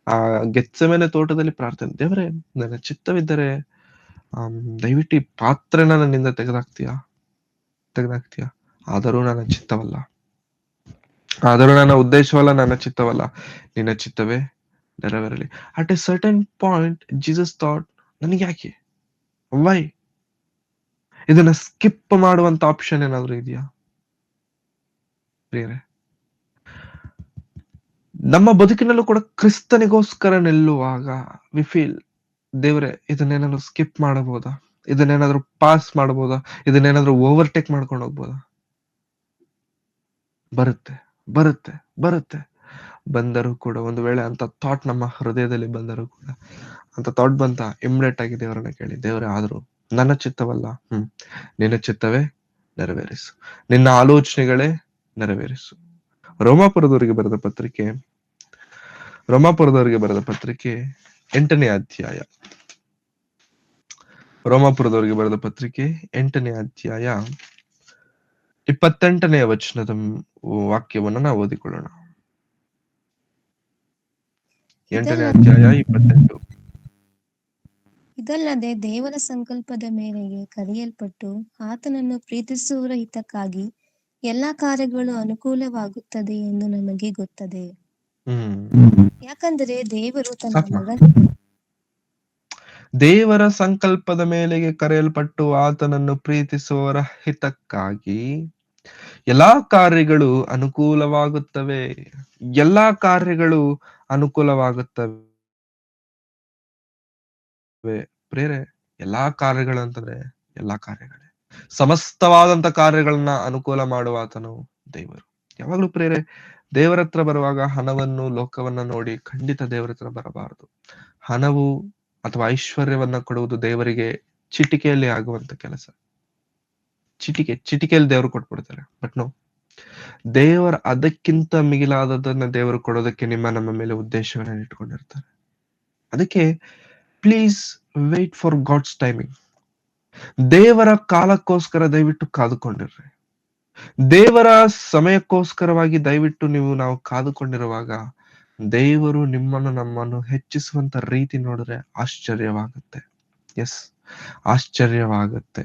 ಆ ಗೆತ್ಸೆಮನೆ ತೋಟದಲ್ಲಿ ಪ್ರಾರ್ಥನೆ, ದೇವರೇ ನನ್ನ ಚಿತ್ತವಿದ್ದರೆ ದಯವಿಟ್ಟು ಈ ಪಾತ್ರೆನ ನನ್ನಿಂದ ತೆಗೆದಾಕ್ತೀಯಾ, ಆದರೂ ನನ್ನ ಚಿತ್ತವಲ್ಲ, ಆದರೂ ನನ್ನ ಉದ್ದೇಶವಲ್ಲ, ನನ್ನ ಚಿತ್ತವಲ್ಲ, ನಿನ್ನ ಚಿತ್ತವೇ ನೆರವೇರಲಿ. At a certain point Jesus thought, ನನಗೆ ಯಾಕೆ, ವೈ, ಇದನ್ನ ಸ್ಕಿಪ್ ಮಾಡುವಂತ ಆಪ್ಷನ್ ಏನಾದ್ರೂ ಇದೆಯಾ ಪ್ರಿಯರೇ? ನಮ್ಮ ಬದುಕಿನಲ್ಲೂ ಕೂಡ ಕ್ರಿಸ್ತನಿಗೋಸ್ಕರ ನಿಲ್ಲುವಾಗ ವಿ ಫೀಲ್, ದೇವರೇ ಇದನ್ನೇನಾದ್ರು ಸ್ಕಿಪ್ ಮಾಡಬಹುದಾ, ಇದನ್ನೇನಾದ್ರೂ ಪಾಸ್ ಮಾಡಬಹುದಾ, ಇದನ್ನೇನಾದ್ರೂ ಓವರ್ಟೇಕ್ ಮಾಡ್ಕೊಂಡು ಹೋಗ್ಬೋದಾ? ಬರುತ್ತೆ ಬಂದರೂ ಕೂಡ, ಒಂದು ವೇಳೆ ಅಂತ ಥಾಟ್ ನಮ್ಮ ಹೃದಯದಲ್ಲಿ ಬಂದರೂ ಕೂಡ, ಅಂತ ಥಾಟ್ ಬಂತ ಇಮಿಡಿಯೇಟ್ ಆಗಿ ದೇವರನ್ನ ಕೇಳಿ, ದೇವರೇ ಆದ್ರೂ ನನ್ನ ಚಿತ್ತವಲ್ಲ, ನಿನ್ನ ಚಿತ್ತವೇ ನೆರವೇರಿಸು, ನಿನ್ನ ಆಲೋಚನೆಗಳೇ ನೆರವೇರಿಸು. ರೋಮಾಪುರದವರಿಗೆ ಬರೆದ ಪತ್ರಿಕೆ 8ನೇ ಅಧ್ಯಾಯ, ರೋಮಾಪುರದವರಿಗೆ ಬರೆದ ಪತ್ರಿಕೆ 8ನೇ ಅಧ್ಯಾಯ 28ನೇ ವಚನದ ವಾಕ್ಯವನ್ನು ನಾವು ಓದಿಕೊಳ್ಳೋಣ. 8ನೇ ಅಧ್ಯಾಯ 28. ಇದಲ್ಲದೆ ದೇವರ ಸಂಕಲ್ಪದ ಮೇರೆಗೆ ಕರೆಯಲ್ಪಟ್ಟು ಆತನನ್ನು ಪ್ರೀತಿಸುವವರ ಹಿತಕ್ಕಾಗಿ ಎಲ್ಲಾ ಕಾರ್ಯಗಳು ಅನುಕೂಲವಾಗುತ್ತದೆ ಎಂದು ನಮಗೆ ಗೊತ್ತದೆ. ಯಾಕಂದರೆ ದೇವರು ತನ್ನ ದೇವರ ಸಂಕಲ್ಪದ ಮೇಲೆಗೆ ಕರೆಯಲ್ಪಟ್ಟು ಆತನನ್ನು ಪ್ರೀತಿಸುವವರ ಹಿತಕ್ಕಾಗಿ ಎಲ್ಲಾ ಕಾರ್ಯಗಳು ಅನುಕೂಲವಾಗುತ್ತವೆ. ಪ್ರೇರೆ ಎಲ್ಲಾ ಕಾರ್ಯಗಳು ಅಂತಂದ್ರೆ ಎಲ್ಲಾ ಕಾರ್ಯಗಳೇ, ಸಮಸ್ತವಾದಂತ ಕಾರ್ಯಗಳನ್ನ ಅನುಕೂಲ ಮಾಡುವ ಆತನು ದೇವರು. ಯಾವಾಗ್ಲೂ ಪ್ರೇರೆ ದೇವರ ಹತ್ರ ಬರುವಾಗ ಹಣವನ್ನು, ಲೋಕವನ್ನ ನೋಡಿ ಖಂಡಿತ ದೇವರ ಹತ್ರ ಬರಬಾರದು. ಹಣವು ಅಥವಾ ಐಶ್ವರ್ಯವನ್ನ ಕೊಡುವುದು ದೇವರಿಗೆ ಚಿಟಿಕೆಯಲ್ಲಿ ಆಗುವಂತ ಕೆಲಸ. ಚಿಟಿಕೆಯಲ್ಲಿ ದೇವರು ಕೊಟ್ಬಿಡ್ತಾರೆ. ಬಟ್ ನೋ, ದೇವರ ಅದಕ್ಕಿಂತ ಮಿಗಿಲಾದದನ್ನ ದೇವರು ಕೊಡೋದಕ್ಕೆ ನಮ್ಮ ಮೇಲೆ ಉದ್ದೇಶಗಳನ್ನ ಇಟ್ಕೊಂಡಿರ್ತಾರೆ. ಅದಕ್ಕೆ please wait for God's timing. ದೇವರ ಕಾಲಕ್ಕೋಸ್ಕರ ದಯವಿಟ್ಟು ಕಾದುಕೊಂಡಿರ್ರಿ. ದೇವರ ಸಮಯಕ್ಕೋಸ್ಕರವಾಗಿ ದಯವಿಟ್ಟು ನಾವು ಕಾದುಕೊಂಡಿರುವಾಗ, ದೇವರು ನಿಮ್ಮನ್ನು ನಮ್ಮನ್ನು ಹೆಚ್ಚಿಸುವಂತ ರೀತಿ ನೋಡಿದ್ರೆ ಆಶ್ಚರ್ಯವಾಗುತ್ತೆ. ಯೆಸ್, ಆಶ್ಚರ್ಯವಾಗುತ್ತೆ.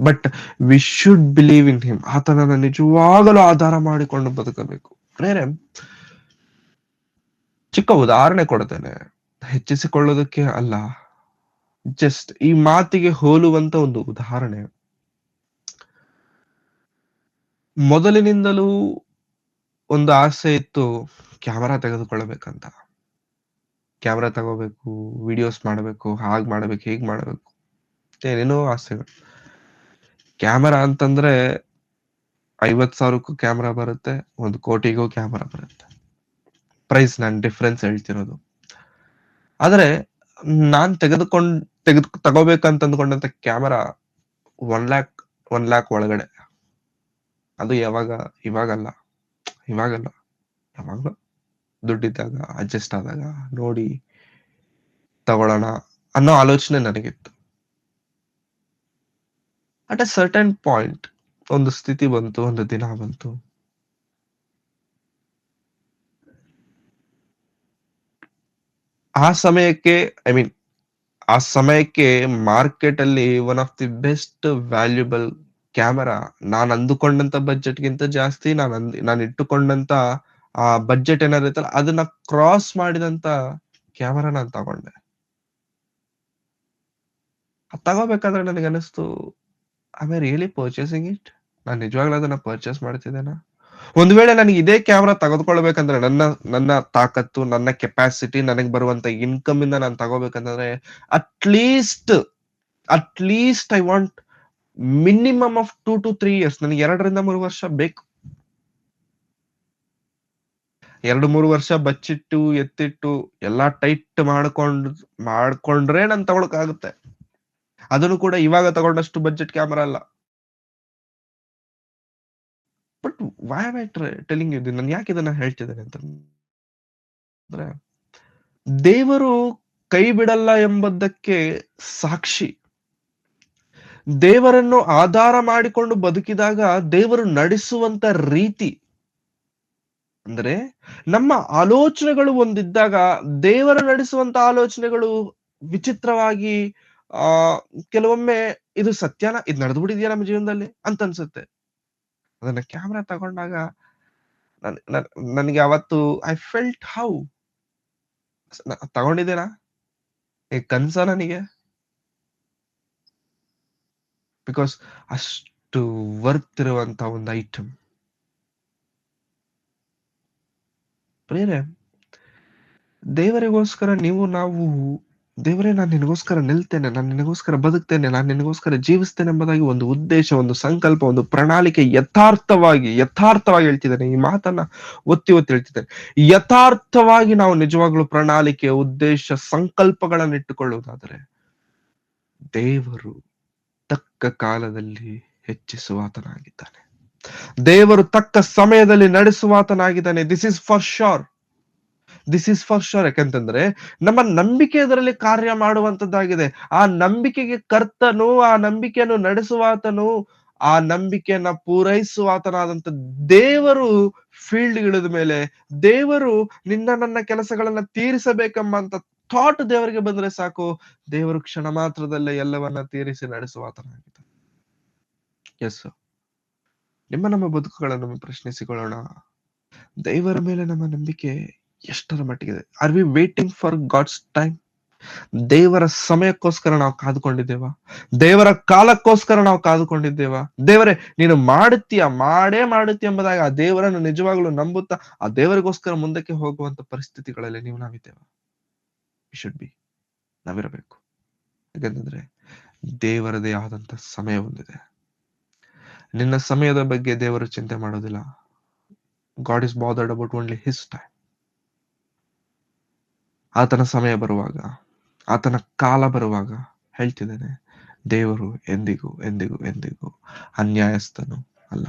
But we should believe in him. ಆತನನ್ನ ನಿಜವಾಗಲೂ ಆಧಾರ ಮಾಡಿಕೊಂಡು ಬದುಕಬೇಕು. ಪ್ರೇರೆ, ಚಿಕ್ಕ ಉದಾಹರಣೆ ಕೊಡ್ತೇನೆ. ಹೆಚ್ಚಿಸಿಕೊಳ್ಳೋದಕ್ಕೆ ಅಲ್ಲ, ಜಸ್ಟ್ ಈ ಮಾತಿಗೆ ಹೋಲುವಂತ ಒಂದು ಉದಾಹರಣೆ. ಮೊದಲಿನಿಂದಲೂ ಒಂದು ಆಸೆ ಇತ್ತು, ಕ್ಯಾಮೆರಾ ತೆಗೆದುಕೊಳ್ಳಬೇಕಂತ. ಕ್ಯಾಮೆರಾ ತಗೋಬೇಕು, ವಿಡಿಯೋಸ್ ಮಾಡಬೇಕು, ಹಾಗ್ ಮಾಡಬೇಕು, ಹೀಗ್ ಮಾಡಬೇಕು, ಏನೇನೋ ಆಸೆಗಳು. ಕ್ಯಾಮೆರಾ ಅಂತಂದ್ರೆ 50,000ಕ್ಕೂ ಕ್ಯಾಮೆರಾ ಬರುತ್ತೆ, 1,00,00,000ಗೂ ಕ್ಯಾಮೆರಾ ಬರುತ್ತೆ. ಪ್ರೈಸ್ ನಾನ್ ಡಿಫರೆನ್ಸ್ ಹೇಳ್ತಿರೋದು. ಆದ್ರೆ ನಾನ್ ತಗೋಬೇಕಂತ ಅಂದ್ಕೊಂಡಂತ ಕ್ಯಾಮೆರಾ 1,00,000 ಒಳಗಡೆ. ಅದು ಯಾವಾಗ? ಇವಾಗಲ್ಲ, ಇವಾಗಲ್ಲ, ಯಾವಾಗ್ಲೋ ದುಡ್ಡಿದ್ದಾಗ, ಅಡ್ಜಸ್ಟ್ ಆದಾಗ ನೋಡಿ ತಗೊಳ್ಳೋಣ ಅನ್ನೋ ಆಲೋಚನೆ ನನಗಿತ್ತು. ಅಟ್ ಅ ಸರ್ಟನ್ ಪಾಯಿಂಟ್ ಒಂದು ಸ್ಥಿತಿ ಬಂತು, ಒಂದು ದಿನ ಬಂತು. ಆ ಸಮಯಕ್ಕೆ ಐ ಮೀನ್ ಆ ಸಮಯಕ್ಕೆ ಮಾರ್ಕೆಟ್ ಅಲ್ಲಿ one of the best valuable camera, ನಾನು ಅಂದುಕೊಂಡಂತ ಬಜೆಟ್‌ಗಿಂತ ಜಾಸ್ತಿ ನಾನು ಇಟ್ಟುಕೊಂಡಂತ ಆ ಬಜೆಟ್ ಏನಾದಿತ್ತಲ್ಲ ಅದನ್ನ ಕ್ರಾಸ್ ಮಾಡಿದಂತ ಕ್ಯಾಮೆರಾ ನಾನ್ ತಗೊಂಡೆ. ಅದ್ ತಗೋಬೇಕಾದ್ರೆ ನನಗನ್ನಿಸ್ತು, am I really purchasing it? ನಾನ್ ನಿಜವಾಗ್ಲೂ ಅದನ್ನ ಪರ್ಚೇಸ್ ಮಾಡ್ತಿದ್ದೇನಾ? ಒಂದು ವೇಳೆ ನನಗೆ ಇದೇ ಕ್ಯಾಮೆರಾ ತೆಗೆದುಕೊಳ್ಬೇಕಂದ್ರೆ ನನ್ನ ನನ್ನ ತಾಕತ್ತು, ನನ್ನ ಕೆಪಾಸಿಟಿ, ನನಗೆ ಬರುವಂತ ಇನ್ಕಮ್ ಇಂದ ನಾನು ತಗೋಬೇಕಂತಂದ್ರೆ at least at least I want minimum of 2 to 3 years. ನನಗೆ 2 ರಿಂದ 3 ವರ್ಷ ಬೇಕು. 2-3 ವರ್ಷ ಬಚ್ಚಿಟ್ಟು, ಎತ್ತಿಟ್ಟು, ಎಲ್ಲಾ ಟೈಟ್ ಮಾಡ್ಕೊಂಡ್ರೆ ನಾನ್ ತಗೊಳಕ್ಕಾಗುತ್ತೆ. ಅದನ್ನು ಕೂಡ ಇವಾಗ ತಗೊಂಡಷ್ಟು ಬಜೆಟ್ ಕ್ಯಾಮೆರಾ ಅಲ್ಲ. But why am I telling you this? ನಾನು ಯಾಕೆ ಇದನ್ನ ಹೇಳ್ತಿದ್ದೇನೆ ಅಂತಂದ್ರೆ, ದೇವರು ಕೈ ಬಿಡಲ್ಲ ಎಂಬುದಕ್ಕೆ ಸಾಕ್ಷಿ. ದೇವರನ್ನು ಆಧಾರ ಮಾಡಿಕೊಂಡು ಬದುಕಿದಾಗ ದೇವರು ನಡೆಸುವಂತ ರೀತಿ, ಅಂದ್ರೆ ನಮ್ಮ ಆಲೋಚನೆಗಳು ಒಂದಿದ್ದಾಗ ದೇವರು ನಡೆಸುವಂತ ಆಲೋಚನೆಗಳು ವಿಚಿತ್ರವಾಗಿ, ಆ ಕೆಲವೊಮ್ಮೆ ಇದು ಸತ್ಯನಾ, ಇದು ನಡೆದು ಬಿಟ್ಟಿದ್ಯಾ ನಮ್ಮ ಜೀವನದಲ್ಲಿ ಅಂತ ಅನ್ಸುತ್ತೆ. ಅದನ್ನ ಕ್ಯಾಮೆರಾ ತಗೊಂಡಾಗ ನನಗೆ ಅವತ್ತು ಐ ಫೆಲ್ಟ್ ಹೌ ತಗೊಂಡಿದ್ದೇನಾ, ಕನ್ಸ ನನಗೆ? ಬಿಕಾಸ್ ಅಷ್ಟು ವರ್ತ್ ಇರುವಂತ ಒಂದು ಐಟಮ್. ಪ್ರೇರೆ, ದೇವರಿಗೋಸ್ಕರ ನಾವು ದೇವರೇ, ನಾನು ನಿನಗೋಸ್ಕರ ನಿಲ್ತೇನೆ, ನಾನು ನಿನಗೋಸ್ಕರ ಬದುಕ್ತೇನೆ, ನಾನು ನಿನಗೋಸ್ಕರ ಜೀವಿಸ್ತೇನೆ ಎಂಬುದಾಗಿ ಒಂದು ಉದ್ದೇಶ, ಒಂದು ಸಂಕಲ್ಪ, ಒಂದು ಪ್ರಣಾಳಿಕೆ ಯಥಾರ್ಥವಾಗಿ ಹೇಳ್ತಿದ್ದೇನೆ. ಈ ಮಾತನ್ನ ಒತ್ತಿ ಹೇಳ್ತಿದ್ದೇನೆ. ಯಥಾರ್ಥವಾಗಿ ನಾವು ನಿಜವಾಗ್ಲೂ ಪ್ರಣಾಳಿಕೆ, ಉದ್ದೇಶ, ಸಂಕಲ್ಪಗಳನ್ನು ಇಟ್ಟುಕೊಳ್ಳುವುದಾದರೆ ದೇವರು ತಕ್ಕ ಕಾಲದಲ್ಲಿ ಹೆಚ್ಚಿಸುವಾತನಾಗಿದ್ದಾನೆ. ದೇವರು ತಕ್ಕ ಸಮಯದಲ್ಲಿ ನಡೆಸುವಾತನಾಗಿದ್ದಾನೆ. This is for sure. ಯಾಕಂತಂದ್ರೆ ನಮ್ಮ ನಂಬಿಕೆ ಅದರಲ್ಲಿ ಕಾರ್ಯ ಮಾಡುವಂತದ್ದಾಗಿದೆ. ಆ ನಂಬಿಕೆಗೆ ಕರ್ತನು, ಆ ನಂಬಿಕೆಯನ್ನು ನಡೆಸುವಾತನು, ಆ ನಂಬಿಕೆಯನ್ನ ಪೂರೈಸುವಾತನಾದಂತ ದೇವರು ಫೀಲ್ಡ್ ಇಳಿದ ಮೇಲೆ, ದೇವರು ನನ್ನ ಕೆಲಸಗಳನ್ನ ತೀರಿಸಬೇಕೆಂಬಂತ ಥಾಟ್ ದೇವರಿಗೆ ಬಂದ್ರೆ ಸಾಕು, ದೇವರು ಕ್ಷಣ ಮಾತ್ರದಲ್ಲೇ ಎಲ್ಲವನ್ನ ತೀರಿಸಿ ನಡೆಸುವಾತನಾಗಿದ್ದಾನೆ. ಎಸ್, ನಮ್ಮ ಬದುಕುಗಳನ್ನು ಪ್ರಶ್ನಿಸಿಕೊಳ್ಳೋಣ. ದೇವರ ಮೇಲೆ ನಮ್ಮ ನಂಬಿಕೆ ಎಷ್ಟರ ಮಟ್ಟಿಗಿದೆ? Are we waiting for God's time? ದೇವರ ಸಮಯಕ್ಕೋಸ್ಕರ ನಾವು ಕಾದುಕೊಂಡಿದ್ದೇವಾ? ದೇವರ ಕಾಲಕ್ಕೋಸ್ಕರ ನಾವು ಕಾದುಕೊಂಡಿದ್ದೇವಾ? ದೇವರೇ ನೀನು ಮಾಡೇ ಮಾಡುತ್ತೀಯ ಎಂಬುದಾಗಿ ಆ ದೇವರನ್ನು ನಿಜವಾಗ್ಲೂ ನಂಬುತ್ತಾ ಆ ದೇವರಿಗೋಸ್ಕರ ಮುಂದಕ್ಕೆ ಹೋಗುವಂತ ಪರಿಸ್ಥಿತಿಗಳಲ್ಲಿ ನಾವಿದ್ದೇವಾ? Should be, ನಾವಿರಬೇಕು. ಯಾಕಂತಂದ್ರೆ ದೇವರದೇ ಆದಂತ ಸಮಯ ಹೊಂದಿದೆ. ನಿನ್ನ ಸಮಯದ ಬಗ್ಗೆ ದೇವರು ಚಿಂತೆ ಮಾಡೋದಿಲ್ಲ. God is bothered about only his time. ಆತನ ಸಮಯ ಬರುವಾಗ, ಆತನ ಕಾಲ ಬರುವಾಗ, ಹೇಳ್ತಿದ್ದೇನೆ, ದೇವರು ಎಂದಿಗೂ ಎಂದಿಗೂ ಎಂದಿಗೂ ಅನ್ಯಾಯಸ್ಥನು ಅಲ್ಲ.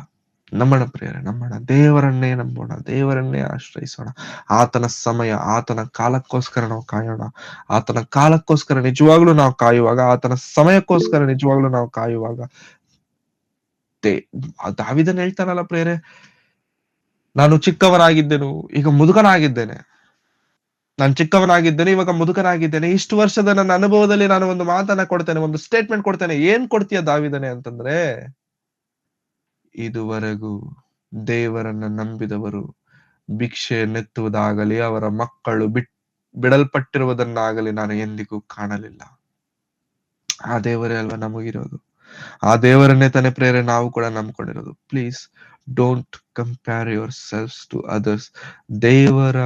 ನಂಬೋಣ ಪ್ರಿಯರೇ, ನಂಬೋಣ. ದೇವರನ್ನೇ ನಂಬೋಣ, ದೇವರನ್ನೇ ಆಶ್ರಯಿಸೋಣ. ಆತನ ಸಮಯ, ಆತನ ಕಾಲಕ್ಕೋಸ್ಕರ ನಾವು ಕಾಯೋಣ. ಆತನ ಕಾಲಕ್ಕೋಸ್ಕರ ನಿಜವಾಗ್ಲೂ ನಾವು ಕಾಯುವಾಗ, ಆತನ ಸಮಯಕ್ಕೋಸ್ಕರ ನಿಜವಾಗ್ಲೂ ನಾವು ಕಾಯುವಾಗ, ದೇ ದಾವೀದನು ಹೇಳ್ತಾನಲ್ಲ ಪ್ರಿಯರೇ, ನಾನು ಚಿಕ್ಕವನಾಗಿದ್ದೆನು, ಈಗ ಮುದುಕನಾಗಿದ್ದೇನೆ. ನಾನು ಚಿಕ್ಕವನಾಗಿದ್ದೇನೆ, ಇವಾಗ ಮುದುಕನಾಗಿದ್ದೇನೆ. ಇಷ್ಟು ವರ್ಷದ ನನ್ನ ಅನುಭವದಲ್ಲಿ ನಾನು ಒಂದು ಮಾತನ್ನ ಕೊಡ್ತೇನೆ, ಒಂದು ಸ್ಟೇಟ್ಮೆಂಟ್ ಕೊಡ್ತೇನೆ. ಏನ್ ಕೊಡ್ತೀಯ ದಾವೀದನೇ ಅಂತಂದ್ರೆ, ಇದುವರೆಗೂ ದೇವರನ್ನ ನಂಬಿದವರು ಭಿಕ್ಷೆಯನ್ನೆತ್ತುವುದಾಗಲಿ, ಅವರ ಮಕ್ಕಳು ಬಿಡಲ್ಪಟ್ಟಿರುವುದನ್ನಾಗಲಿ ನಾನು ಎಂದಿಗೂ ಕಾಣಲಿಲ್ಲ. ಆ ದೇವರೇ ಅಲ್ವಾ ನಮಗಿರೋದು. ಆ ದೇವರನ್ನೇ ತಾನೇ ಪ್ರೇರೆ ನಾವು ಕೂಡ ನಂಬ್ಕೊಂಡಿರೋದು. Please don't compare your selfs to others. ದೇವರ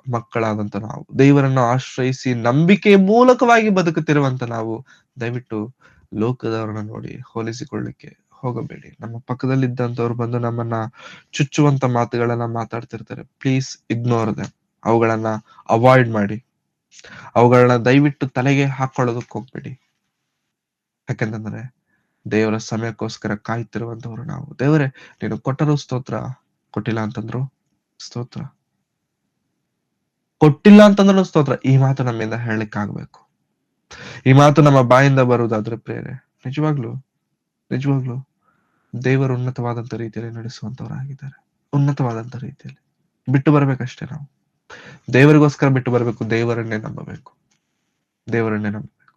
ಮಕ್ಕಳಾದಂತ ನಾವು, ದೇವರನ್ನು ಆಶ್ರಯಿಸಿ ನಂಬಿಕೆಯ ಮೂಲಕವಾಗಿ ಬದುಕುತ್ತಿರುವಂತ ನಾವು, ದಯವಿಟ್ಟು ಲೋಕದವರನ್ನ ನೋಡಿ ಹೋಲಿಸಿಕೊಳ್ಳಿಕ್ಕೆ ಹೋಗಬೇಡಿ. ನಮ್ಮ ಪಕ್ಕದಲ್ಲಿದ್ದಂಥವ್ರು ಬಂದು ನಮ್ಮನ್ನ ಚುಚ್ಚುವಂತ ಮಾತುಗಳನ್ನ ಮಾತಾಡ್ತಿರ್ತಾರೆ. Please ignore them. ಅವುಗಳನ್ನ ಅವಾಯ್ಡ್ ಮಾಡಿ. ಅವುಗಳನ್ನ ದಯವಿಟ್ಟು ತಲೆಗೆ ಹಾಕೊಳ್ಳೋದಕ್ಕೆ ಹೋಗ್ಬೇಡಿ. ಯಾಕಂತಂದ್ರೆ ದೇವರ ಸಮಯಕ್ಕೋಸ್ಕರ ಕಾಯ್ತಿರುವಂತವ್ರು ನಾವು. ದೇವರೇ ನೀನು ಕೊಟ್ಟರು ಸ್ತೋತ್ರ, ಕೊಟ್ಟಿಲ್ಲ ಅಂತಂದ್ರು ಸ್ತೋತ್ರ, ಕೊಟ್ಟಿಲ್ಲ ಅಂತಂದ್ರು ಸ್ತೋತ್ರ. ಈ ಮಾತು ನಮ್ಮಿಂದ ಹೇಳಲಿಕ್ಕಾಗ್ಬೇಕು. ಈ ಮಾತು ನಮ್ಮ ಬಾಯಿಂದ ಬರುವುದಾದ್ರೆ ಪ್ರೇರೆ, ನಿಜವಾಗ್ಲು ನಿಜವಾಗ್ಲು ದೇವರು ಉನ್ನತವಾದಂತ ರೀತಿಯಲ್ಲಿ ನಡೆಸುವಂತವರಾಗಿದ್ದಾರೆ. ಉನ್ನತವಾದಂತ ರೀತಿಯಲ್ಲಿ ಬಿಟ್ಟು ಬರ್ಬೇಕಷ್ಟೇ ನಾವು. ದೇವರಿಗೋಸ್ಕರ ಬಿಟ್ಟು ಬರ್ಬೇಕು. ದೇವರನ್ನೇ ನಂಬಬೇಕು. ದೇವರನ್ನೇ ನಂಬಬೇಕು.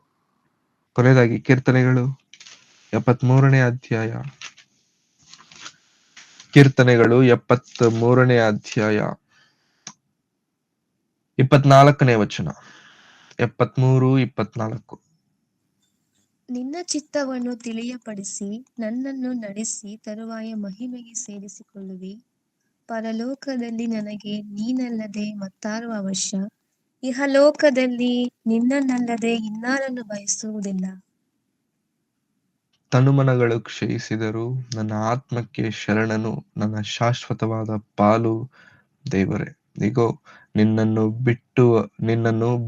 ಕೊನೆಯದಾಗಿ ಕೀರ್ತನೆಗಳು 73ನೇ ಅಧ್ಯಾಯ, ಕೀರ್ತನೆಗಳು 73ನೇ ಅಧ್ಯಾಯ 24ನೇ ವಚನ. 73, 24. ನಿನ್ನ ಚಿತ್ತವನ್ನು ತಿಳಿಯಪಡಿಸಿ ನನ್ನನ್ನು ನಡೆಸಿ ತರುವಾಯ ಮಹಿಮೆಗೆ ಸೇರಿಸಿಕೊಳ್ಳುವಿ. ಪರಲೋಕದಲ್ಲಿ ನನಗೆ ನೀನಲ್ಲದೆ ಮತ್ತಾರು ಅವಶ್ಯ, ಇಹಲೋಕದಲ್ಲಿ ನಿನ್ನನ್ನಲ್ಲದೆ ಇನ್ನಾರನ್ನು ಬಯಸುವುದಿಲ್ಲ. ತನುಮನಗಳು ಕ್ಷಯಿಸಿದರು, ನನ್ನ ಆತ್ಮಕ್ಕೆ ಶರಣನು, ನನ್ನ ಶಾಶ್ವತವಾದ ಪಾಲು ದೇವರೇ. ಇಗೋ, ನಿನ್ನನ್ನು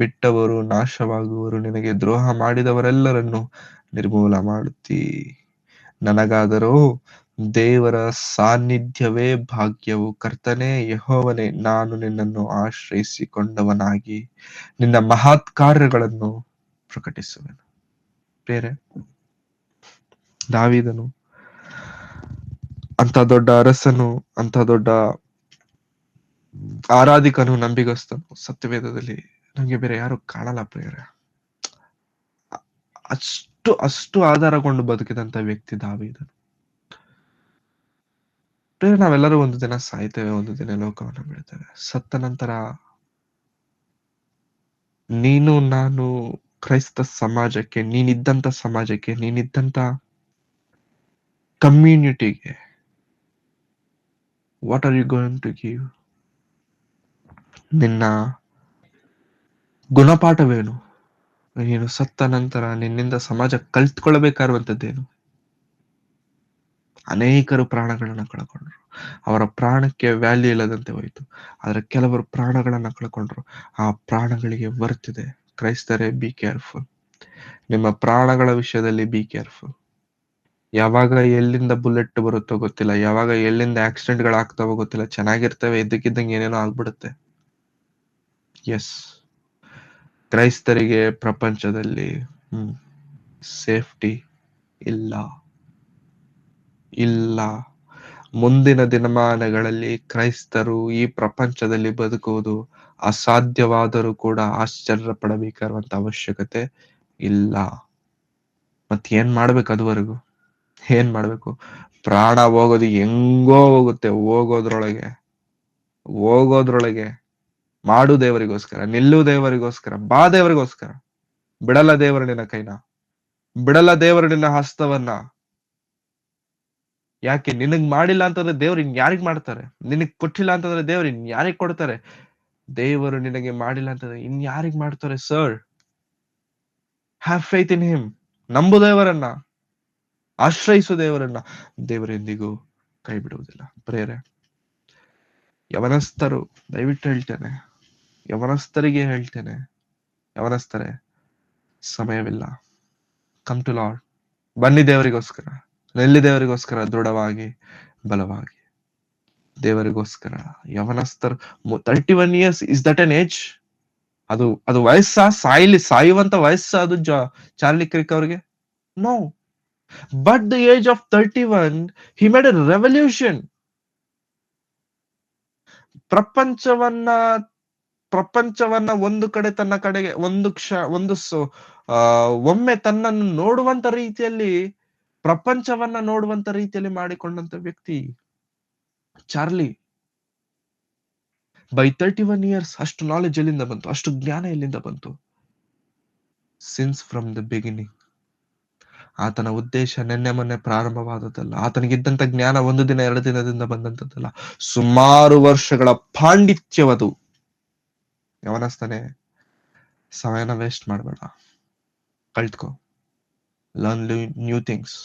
ಬಿಟ್ಟವರು ನಾಶವಾಗುವರು, ನಿನಗೆ ದ್ರೋಹ ಮಾಡಿದವರೆಲ್ಲರನ್ನು ನಿರ್ಮೂಲ ಮಾಡುತ್ತೀ. ನನಗಾದರೋ ದೇವರ ಸಾನ್ನಿಧ್ಯವೇ ಭಾಗ್ಯವು. ಕರ್ತನೇ ಯೆಹೋವನೇ, ನಾನು ನಿನ್ನನ್ನು ಆಶ್ರಯಿಸಿಕೊಂಡವನಾಗಿ ನಿನ್ನ ಮಹತ್ ಕಾರ್ಯಗಳನ್ನು ಪ್ರಕಟಿಸುವೆನು. ಬೇರೆ ದಾವೀದನು ಅಂತ ದೊಡ್ಡ ಅರಸನು, ಅಂತ ದೊಡ್ಡ ಆರಾಧಿಕನು, ನಂಬಿಗಸ್ತನು ಸತ್ಯವೇದದಲ್ಲಿ ನಮ್ಗೆ ಬೇರೆ ಯಾರು ಕಾಣಲ್ಲ ಪ್ರಿಯರೇ. ಅಷ್ಟು ಆಧಾರಗೊಂಡು ಬದುಕಿದಂತ ವ್ಯಕ್ತಿ ದಾವೀದನು. ಪ್ರಿಯರೇ, ನಾವೆಲ್ಲರೂ ಒಂದು ದಿನ ಸಾಯ್ತೇವೆ, ಒಂದು ದಿನ ಲೋಕವನ್ನು ಬಿಡ್ತೇವೆ. ಸತ್ತ ನಂತರ ನೀನು ನಾನು ಕ್ರೈಸ್ತ ಸಮಾಜಕ್ಕೆ, ನೀನಿದ್ದಂತ ಸಮಾಜಕ್ಕೆ, ನೀನಿದ್ದಂತ ಕಮ್ಯುನಿಟಿಗೆ what are you going to give? ನಿನ್ನ ಗುಣಪಾಠವೇನು? ನೀನು ಸತ್ತ ನಂತರ ನಿನ್ನಿಂದ ಸಮಾಜ ಕಲ್ತ್ಕೊಳ್ಬೇಕಾಗಿರುವಂತದ್ದೇನು? ಅನೇಕರು ಪ್ರಾಣಗಳನ್ನ ಕಳ್ಕೊಂಡ್ರು. ಅವರ ಪ್ರಾಣಕ್ಕೆ ವ್ಯಾಲ್ಯೂ ಇಲ್ಲದಂತೆ ಹೋಯಿತು. ಆದ್ರೆ ಕೆಲವರು ಪ್ರಾಣಗಳನ್ನ ಕಳ್ಕೊಂಡ್ರು. ಆ ಪ್ರಾಣಗಳಿಗೆ ವರ್ತಿದೆ. ಕ್ರೈಸ್ತರೇ, ಬಿ ಕೇರ್ಫುಲ್. ನಿಮ್ಮ ಪ್ರಾಣಗಳ ವಿಷಯದಲ್ಲಿ ಬಿ ಕೇರ್ಫುಲ್. ಯಾವಾಗ ಎಲ್ಲಿಂದ ಬುಲೆಟ್ ಬರುತ್ತೋ ಗೊತ್ತಿಲ್ಲ, ಯಾವಾಗ ಎಲ್ಲಿಂದ ಆಕ್ಸಿಡೆಂಟ್ಗಳಾಗ್ತಾವೋ ಗೊತ್ತಿಲ್ಲ. ಚೆನ್ನಾಗಿರ್ತವೆ, ಇದ್ದಕ್ಕಿದ್ದಂಗೆ ಏನೇನೋ ಆಗ್ಬಿಡುತ್ತೆ. ಎಸ್, ಕ್ರೈಸ್ತರಿಗೆ ಪ್ರಪಂಚದಲ್ಲಿ ಸೇಫ್ಟಿ ಇಲ್ಲ. ಮುಂದಿನ ದಿನಮಾನಗಳಲ್ಲಿ ಕ್ರೈಸ್ತರು ಈ ಪ್ರಪಂಚದಲ್ಲಿ ಬದುಕುವುದು ಅಸಾಧ್ಯವಾದರೂ ಕೂಡ ಆಶ್ಚರ್ಯ ಪಡಬೇಕಾಗಿರುವಂತ ಅವಶ್ಯಕತೆ ಇಲ್ಲ. ಏನ್ ಮಾಡ್ಬೇಕು? ಅದುವರೆಗೂ ಏನ್ ಮಾಡ್ಬೇಕು? ಪ್ರಾಣ ಹೋಗೋದು ಹೆಂಗೋ ಹೋಗುತ್ತೆ. ಹೋಗೋದ್ರೊಳಗೆ ಮಾಡು ದೇವರಿಗೋಸ್ಕರ, ನಿಲ್ಲು ದೇವರಿಗೋಸ್ಕರ, ಬಾ ದೇವರಿಗೋಸ್ಕರ. ಬಿಡಲ್ಲ ದೇವರು ನಿನ್ನ ಕೈನ, ಬಿಡಲ್ಲ ದೇವರು ನಿನ್ನ ಹಸ್ತವನ್ನ. ಯಾಕೆ? ನಿನಗ್ ಮಾಡಿಲ್ಲ ಅಂತಂದ್ರೆ ದೇವ್ರು ಇನ್ಯಾರಿಗ್ ಮಾಡ್ತಾರೆ? ನಿನಗ್ ಕೊಟ್ಟಿಲ್ಲ ಅಂತಂದ್ರೆ ದೇವ್ರು ಇನ್ಯಾರಿಗ್ ಕೊಡ್ತಾರೆ? ದೇವರು ನಿನಗೆ ಮಾಡಿಲ್ಲ ಅಂತಂದ್ರೆ ಇನ್ಯಾರಿಗ್ ಮಾಡ್ತಾರೆ? Sir, have faith in him. ನಂಬು ದೇವರನ್ನ, ಆಶ್ರಯಿಸು ದೇವರನ್ನ. ದೇವರು ಎಂದಿಗೂ ಕೈ ಬಿಡುವುದಿಲ್ಲ. ಪ್ರೇರೆ, ಯವನಸ್ಥರು, ದಯವಿಟ್ಟು ಹೇಳ್ತೇನೆ, ಯವನಸ್ಥರಿಗೆ ಹೇಳ್ತೇನೆ, ಯವನಸ್ಥರೇ, ಸಮಯವಿಲ್ಲ. Come to Lord. ಬನ್ನಿ ದೇವರಿಗೋಸ್ಕರ, ನೆಲ್ಲಿ ದೇವರಿಗೋಸ್ಕರ ದೃಢವಾಗಿ ಬಲವಾಗಿ ದೇವರಿಗೋಸ್ಕರ ಯವನಸ್ಥರು 31 years, is that an age? ಅದು ಸಾಯುವಂತ ವಯಸ್ಸ ಅದು ಚಾರ್ಲಿ ಕ್ರಿಕ್ ಅವ್ರಿಗೆ? No. But the age of 31 he made a revolution. ಪ್ರಪಂಚವನ್ನ ಒಂದು ಕಡೆ ತನ್ನ ಕಡೆಗೆ ಒಮ್ಮೆ ತನ್ನನ್ನು ನೋಡುವಂತ ರೀತಿಯಲ್ಲಿ, ಪ್ರಪಂಚವನ್ನ ನೋಡುವಂತ ರೀತಿಯಲ್ಲಿ ಮಾಡಿಕೊಂಡಂತ ವ್ಯಕ್ತಿ ಚಾರ್ಲಿ. ಬೈ 31 ಇಯರ್ಸ್ ಅಷ್ಟು ನಾಲೆಜ್ ಎಲ್ಲಿಂದ ಬಂತು? ಅಷ್ಟು ಜ್ಞಾನ ಎಲ್ಲಿಂದ ಬಂತು? Since from the beginning. ಆತನ ಉದ್ದೇಶ ನಿನ್ನೆ ಮೊನ್ನೆ ಪ್ರಾರಂಭವಾದದ್ದಲ್ಲ. ಆತನಿಗಿದ್ದಂತ ಜ್ಞಾನ ಒಂದು ದಿನ 2 ದಿನದಿಂದ ಬಂದಂತದ್ದಲ್ಲ. ಸುಮಾರು ವರ್ಷಗಳ ಪಾಂಡಿತ್ಯವದು. ಯವನಸ್ಥನೇ, ಸಮಯನ ವೇಸ್ಟ್ ಮಾಡಬೇಡ, ಕಲ್ತ್ಕೋ, ಲರ್ನ್ ನ್ಯೂ ಥಿಂಗ್ಸ್.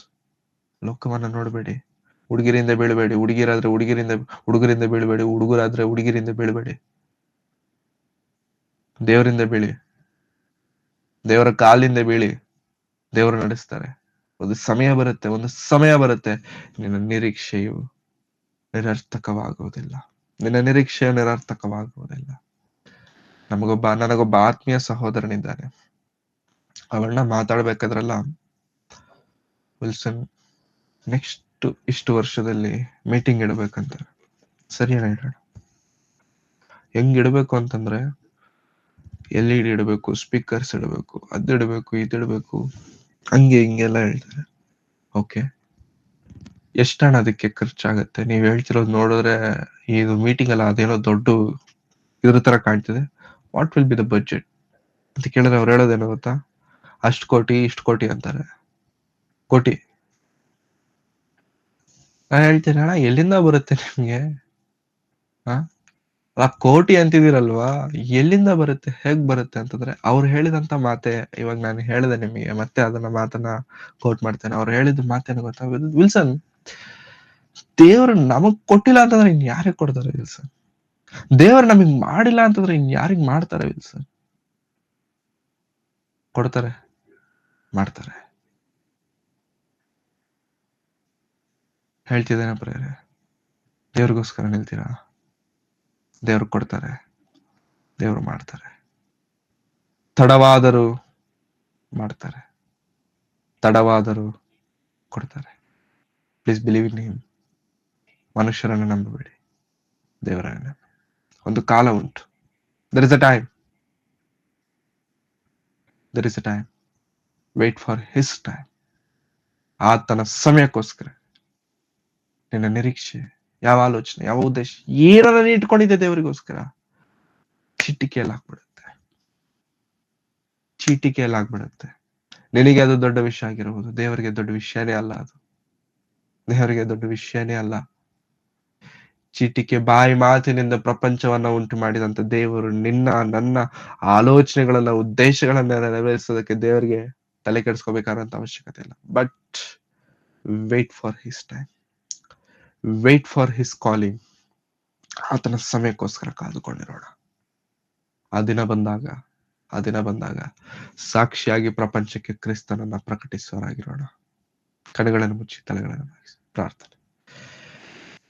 ಲೋಕವನ್ನ ನೋಡಬೇಡಿ. ಹುಡುಗಿರಿಂದ ಬೀಳಬೇಡಿ. ಹುಡುಗರಿಂದ ಬೀಳಬೇಡಿ. ಹುಡುಗರಾದ್ರೆ ಹುಡುಗಿರಿಂದ ಬೀಳಬೇಡಿ. ದೇವರಿಂದ ಬೀಳಿ. ದೇವರ ಕಾಲಿಂದ ಬೀಳಿ. ದೇವರು ನಡೆಸ್ತಾರೆ. ಒಂದು ಸಮಯ ಬರುತ್ತೆ ನಿನ್ನ ನಿರೀಕ್ಷೆಯು ನಿರರ್ಥಕವಾಗುವುದಿಲ್ಲ. ನನಗೊಬ್ಬ ಆತ್ಮೀಯ ಸಹೋದರನಿದ್ದಾನೆ. ಅವನ್ನ ಮಾತಾಡ್ಬೇಕಾದ್ರಲ್ಲ, ವಿಲ್ಸನ್ ನೆಕ್ಸ್ಟ್ ಇಷ್ಟು ವರ್ಷದಲ್ಲಿ ಮೀಟಿಂಗ್ ಇಡಬೇಕಂತ. ಸರಿ ಹೇಳೋಣ. ಹೆಂಗ್ ಇಡಬೇಕು ಅಂತಂದ್ರೆ, LED ಇಡಬೇಕು, ಸ್ಪೀಕರ್ಸ್ ಇಡಬೇಕು, ಅದಿಡಬೇಕು, ಇದಿಡಬೇಕು, ಹಂಗೆ ಹಿಂಗೆಲ್ಲ ಹೇಳ್ತಾರೆ. ಓಕೆ, ಎಷ್ಟಣ್ಣ ಅದಕ್ಕೆ ಖರ್ಚಾಗತ್ತೆ? ನೀವ್ ಹೇಳ್ತಿರೋದು ನೋಡಿದ್ರೆ ಇದು ಮೀಟಿಂಗ್ ಅಲ್ಲ, ಅದೇನೋ ದೊಡ್ಡ ಇದ್ರ ತರ ಕಾಣ್ತಿದೆ. What will be the budget ಅಂತ ಕೇಳಿದ್ರೆ ಅವ್ರು ಹೇಳೋದೇನೋ ಗೊತ್ತಾ? ಅಷ್ಟು ಕೋಟಿ, ಇಷ್ಟು ಕೋಟಿ ಅಂತಾರೆ. ಕೋಟಿ. ನಾನು ಹೇಳ್ತೀನಿ, ಅಣ್ಣ ಎಲ್ಲಿಂದ ಬರುತ್ತೆ ನಿಮ್ಗೆ? ಆ ಕೋಟಿ ಅಂತಿದಿರಲ್ವಾ, ಎಲ್ಲಿಂದ ಬರುತ್ತೆ, ಹೇಗ್ ಬರುತ್ತೆ ಅಂತಂದ್ರೆ, ಅವ್ರು ಹೇಳಿದಂತ ಮಾತೆ. ಇವಾಗ ನಾನು ಹೇಳಿದೆ ನಿಮಗೆ, ಮತ್ತೆ ಅದನ್ನ ಮಾತನ್ನ ಕೋಟ್ ಮಾಡ್ತೇನೆ. ಅವ್ರು ಹೇಳಿದ ಮಾತೇನು ಗೊತ್ತಾ ವಿಲ್ಸನ್? ದೇವರು ನಮಗ್ ಕೊಟ್ಟಿಲ್ಲ ಅಂತಂದ್ರೆ ಇನ್ ಯಾರಿಗೆ ಕೊಡ್ತಾರೆ ವಿಲ್ಸನ್? ದೇವರು ನಮಗ್ ಮಾಡಿಲ್ಲ ಅಂತಂದ್ರೆ ಇನ್ ಯಾರಿಗ್ ಮಾಡ್ತಾರೆ ವಿಲ್ಸನ್? ಕೊಡ್ತಾರೆ, ಮಾಡ್ತಾರೆ. ಹೇಳ್ತಿದ್ದೇನೆ ಪ್ರೇರೆ, ದೇವ್ರಿಗೋಸ್ಕರ ನಿಲ್ತೀರಾ? ದೇವ್ರು ಕೊಡ್ತಾರೆ, ದೇವ್ರು ಮಾಡ್ತಾರೆ. ತಡವಾದರೂ ಮಾಡ್ತಾರೆ, ತಡವಾದರೂ ಕೊಡ್ತಾರೆ. Please believe in him. ಮನುಷ್ಯರನ್ನು ನಂಬಬೇಡಿ, ದೇವರನ್ನ. ಒಂದು ಕಾಲ ಉಂಟು. There is a time. Wait for his time. ಆತನ ಸಮಯಕ್ಕೋಸ್ಕರ ನಿನ್ನ ನಿರೀಕ್ಷೆ, ಯಾವ ಆಲೋಚನೆ, ಯಾವ ಉದ್ದೇಶ, ಏನನ್ನ ಇಟ್ಕೊಂಡಿದ್ದೆ ದೇವರಿಗೋಸ್ಕರ, ಚೀಟಿಕೆಯಲ್ಲಿ ಆಗ್ಬಿಡುತ್ತೆ. ನಿನಗೆ ಅದು ದೊಡ್ಡ ವಿಷಯ ಆಗಿರಬಹುದು, ದೇವರಿಗೆ ದೊಡ್ಡ ವಿಷಯನೇ ಅಲ್ಲ. ಅದು ದೇವರಿಗೆ ದೊಡ್ಡ ವಿಷಯನೇ ಅಲ್ಲ. ಚೀಟಿಕೆ ಬಾಯಿ ಮಾತಿನಿಂದ ಪ್ರಪಂಚವನ್ನ ಉಂಟು ಮಾಡಿದಂತ ದೇವರು ನನ್ನ ಆಲೋಚನೆಗಳನ್ನ, ಉದ್ದೇಶಗಳನ್ನ ನೆರವೇರಿಸೋದಕ್ಕೆ ದೇವರಿಗೆ ತಲೆ ಕೆಡಿಸ್ಕೋಬೇಕಾದಂತ ಅವಶ್ಯಕತೆ ಇಲ್ಲ. But wait for his time, wait for his calling. ಆತನ ಸಮಯಕ್ಕೋಸ್ಕರ ಕಾದುಕೊಂಡಿರೋಣ. ಆ ದಿನ ಬಂದಾಗ ಸಾಕ್ಷಿಯಾಗಿ ಪ್ರಪಂಚಕ್ಕೆ ಕ್ರಿಸ್ತನನ್ನ ಪ್ರಕಟಿಸುವರಾಗಿರೋಣ. ಕಣ್ಣುಗಳನ್ನು ಮುಚ್ಚಿ ತಲೆಗಳನ್ನು ಬಾಗಿಸಿ ಪ್ರಾರ್ಥನೆ.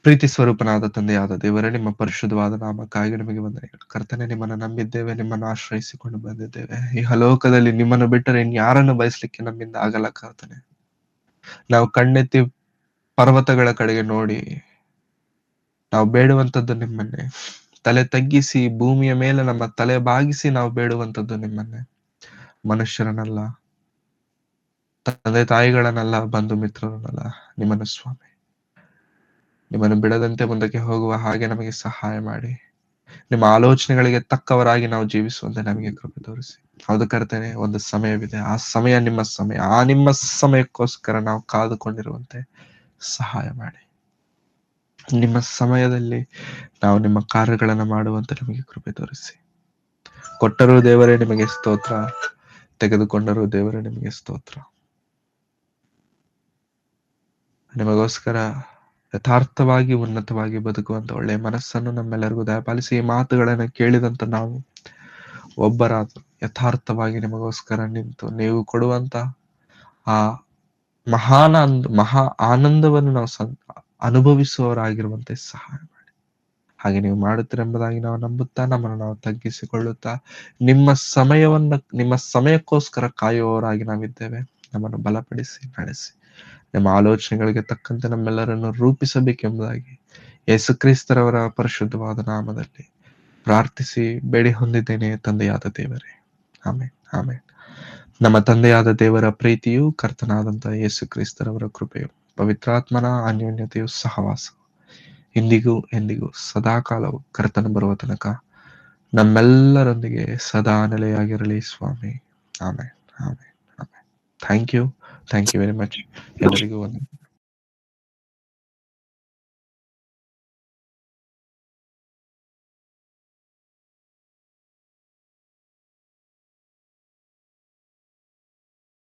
ಪ್ರೀತಿ ಸ್ವರೂಪನಾದ ತಂದೆಯಾದ ದೇವರೇ, ನಿಮ್ಮ ಪರಿಶುದ್ಧವಾದ ನಾಮಕ್ಕಾಗಿ ನಿಮಗೆ ವಂದನೆಗಳು. ಕರ್ತನೆ, ನಿಮ್ಮನ್ನು ನಂಬಿದ್ದೇವೆ, ನಿಮ್ಮನ್ನು ಆಶ್ರಯಿಸಿಕೊಂಡು ಬಂದಿದ್ದೇವೆ. ಈ ಹಲೋಕದಲ್ಲಿ ನಿಮ್ಮನ್ನು ಬಿಟ್ಟರೆ ಯಾರನ್ನು ಬಯಸ್ಲಿಕ್ಕೆ ನಮ್ಮಿಂದ ಆಗಲ್ಲ ಕರ್ತನೆ. ನಾವು ಕಣ್ಣೆತ್ತಿ ಪರ್ವತಗಳ ಕಡೆಗೆ ನೋಡಿ ನಾವು ಬೇಡುವಂತದ್ದು ನಿಮ್ಮನ್ನೇ. ತಲೆ ತಗ್ಗಿಸಿ ಭೂಮಿಯ ಮೇಲೆ ನಮ್ಮ ತಲೆ ಬಾಗಿಸಿ ನಾವು ಬೇಡುವಂತದ್ದು ನಿಮ್ಮನ್ನೇ, ಮನುಷ್ಯರನ್ನಲ್ಲ, ತಂದೆ ತಾಯಿಗಳನ್ನೆಲ್ಲ, ಬಂಧು ಮಿತ್ರರನ್ನಲ್ಲ, ನಿಮ್ಮನ್ನು ಸ್ವಾಮಿ. ನಿಮ್ಮನ್ನು ಬಿಡದಂತೆ ಮುಂದಕ್ಕೆ ಹೋಗುವ ಹಾಗೆ ನಮಗೆ ಸಹಾಯ ಮಾಡಿ, ನಿಮ್ಮ ಆಲೋಚನೆಗಳಿಗೆ ತಕ್ಕವರಾಗಿ ನಾವು ಜೀವಿಸುವಂತೆ ನಮಗೆ ಕೃಪೆ ತೋರಿಸಿ. ಹೌದು ಕರ್ತನೆ, ಒಂದು ಸಮಯವಿದೆ. ಆ ಸಮಯ ನಿಮ್ಮ ಸಮಯ. ಆ ನಿಮ್ಮ ಸಮಯಕ್ಕೋಸ್ಕರ ನಾವು ಕಾದುಕೊಂಡಿರುವಂತೆ ಸಹಾಯ ಮಾಡಿ. ನಿಮ್ಮ ಸಮಯದಲ್ಲಿ ನಾವು ನಿಮ್ಮ ಕಾರ್ಯಗಳನ್ನು ಮಾಡುವಂತೆ ನಮಗೆ ಕೃಪೆ ತೋರಿಸಿ. ಕೊಟ್ಟರೂ ದೇವರೇ ನಿಮಗೆ ಸ್ತೋತ್ರ, ತೆಗೆದುಕೊಂಡರೂ ದೇವರೇ ನಿಮಗೆ ಸ್ತೋತ್ರ. ನಿಮಗೋಸ್ಕರ ಯಥಾರ್ಥವಾಗಿ ಉನ್ನತವಾಗಿ ಬದುಕುವಂತ ಒಳ್ಳೆಯ ಮನಸ್ಸನ್ನು ನಮ್ಮೆಲ್ಲರಿಗೂ ದಯಪಾಲಿಸಿ. ಈ ಮಾತುಗಳನ್ನು ಕೇಳಿದಂತ ನಾವು ಒಬ್ಬರಾದ್ರು ಯಥಾರ್ಥವಾಗಿ ನಿಮಗೋಸ್ಕರ ನಿಂತು ನೀವು ಕೊಡುವಂತ ಆ ಮಹಾ ಆನಂದವನ್ನು ನಾವು ಅನುಭವಿಸುವವರಾಗಿರುವಂತೆ ಸಹಾಯ ಮಾಡಿ. ಹಾಗೆ ನೀವು ಮಾಡುತ್ತೀರೆಂಬುದಾಗಿ ನಾವು ನಂಬುತ್ತಾ, ನಮ್ಮನ್ನು ನಾವು ತಗ್ಗಿಸಿಕೊಳ್ಳುತ್ತಾ, ನಿಮ್ಮ ಸಮಯಕ್ಕೋಸ್ಕರ ಕಾಯುವವರಾಗಿ ನಾವಿದ್ದೇವೆ. ನಮ್ಮನ್ನು ಬಲಪಡಿಸಿ, ನಡೆಸಿ. ನಿಮ್ಮ ಆಲೋಚನೆಗಳಿಗೆ ತಕ್ಕಂತೆ ನಮ್ಮೆಲ್ಲರನ್ನು ರೂಪಿಸಬೇಕೆಂಬುದಾಗಿ ಯೇಸುಕ್ರಿಸ್ತರವರ ಪರಿಶುದ್ಧವಾದ ನಾಮದಲ್ಲಿ ಪ್ರಾರ್ಥಿಸಿ ಬೇಡಿ ಹೊಂದಿದ್ದೇನೆ ತಂದೆಯಾದ ದೇವರೇ. Amen, amen. ನಮ್ಮ ತಂದೆಯಾದ ದೇವರ ಪ್ರೀತಿಯು, ಕರ್ತನಾದಂತಹ ಯೇಸು ಕ್ರಿಸ್ತರವರ ಕೃಪೆಯು, ಪವಿತ್ರಾತ್ಮನ ಅನ್ಯೋನ್ಯತೆಯು, ಸಹವಾಸ ಇಂದಿಗೂ ಎಂದಿಗೂ ಸದಾಕಾಲವು ಕರ್ತನ ಬರುವ ತನಕ ನಮ್ಮೆಲ್ಲರೊಂದಿಗೆ ಸದಾ ನೆಲೆಯಾಗಿರಲಿ ಸ್ವಾಮಿ. Amen, amen, amen. Thank you very much. ಎಲ್ಲರಿಗೂ ವಂದನೆ.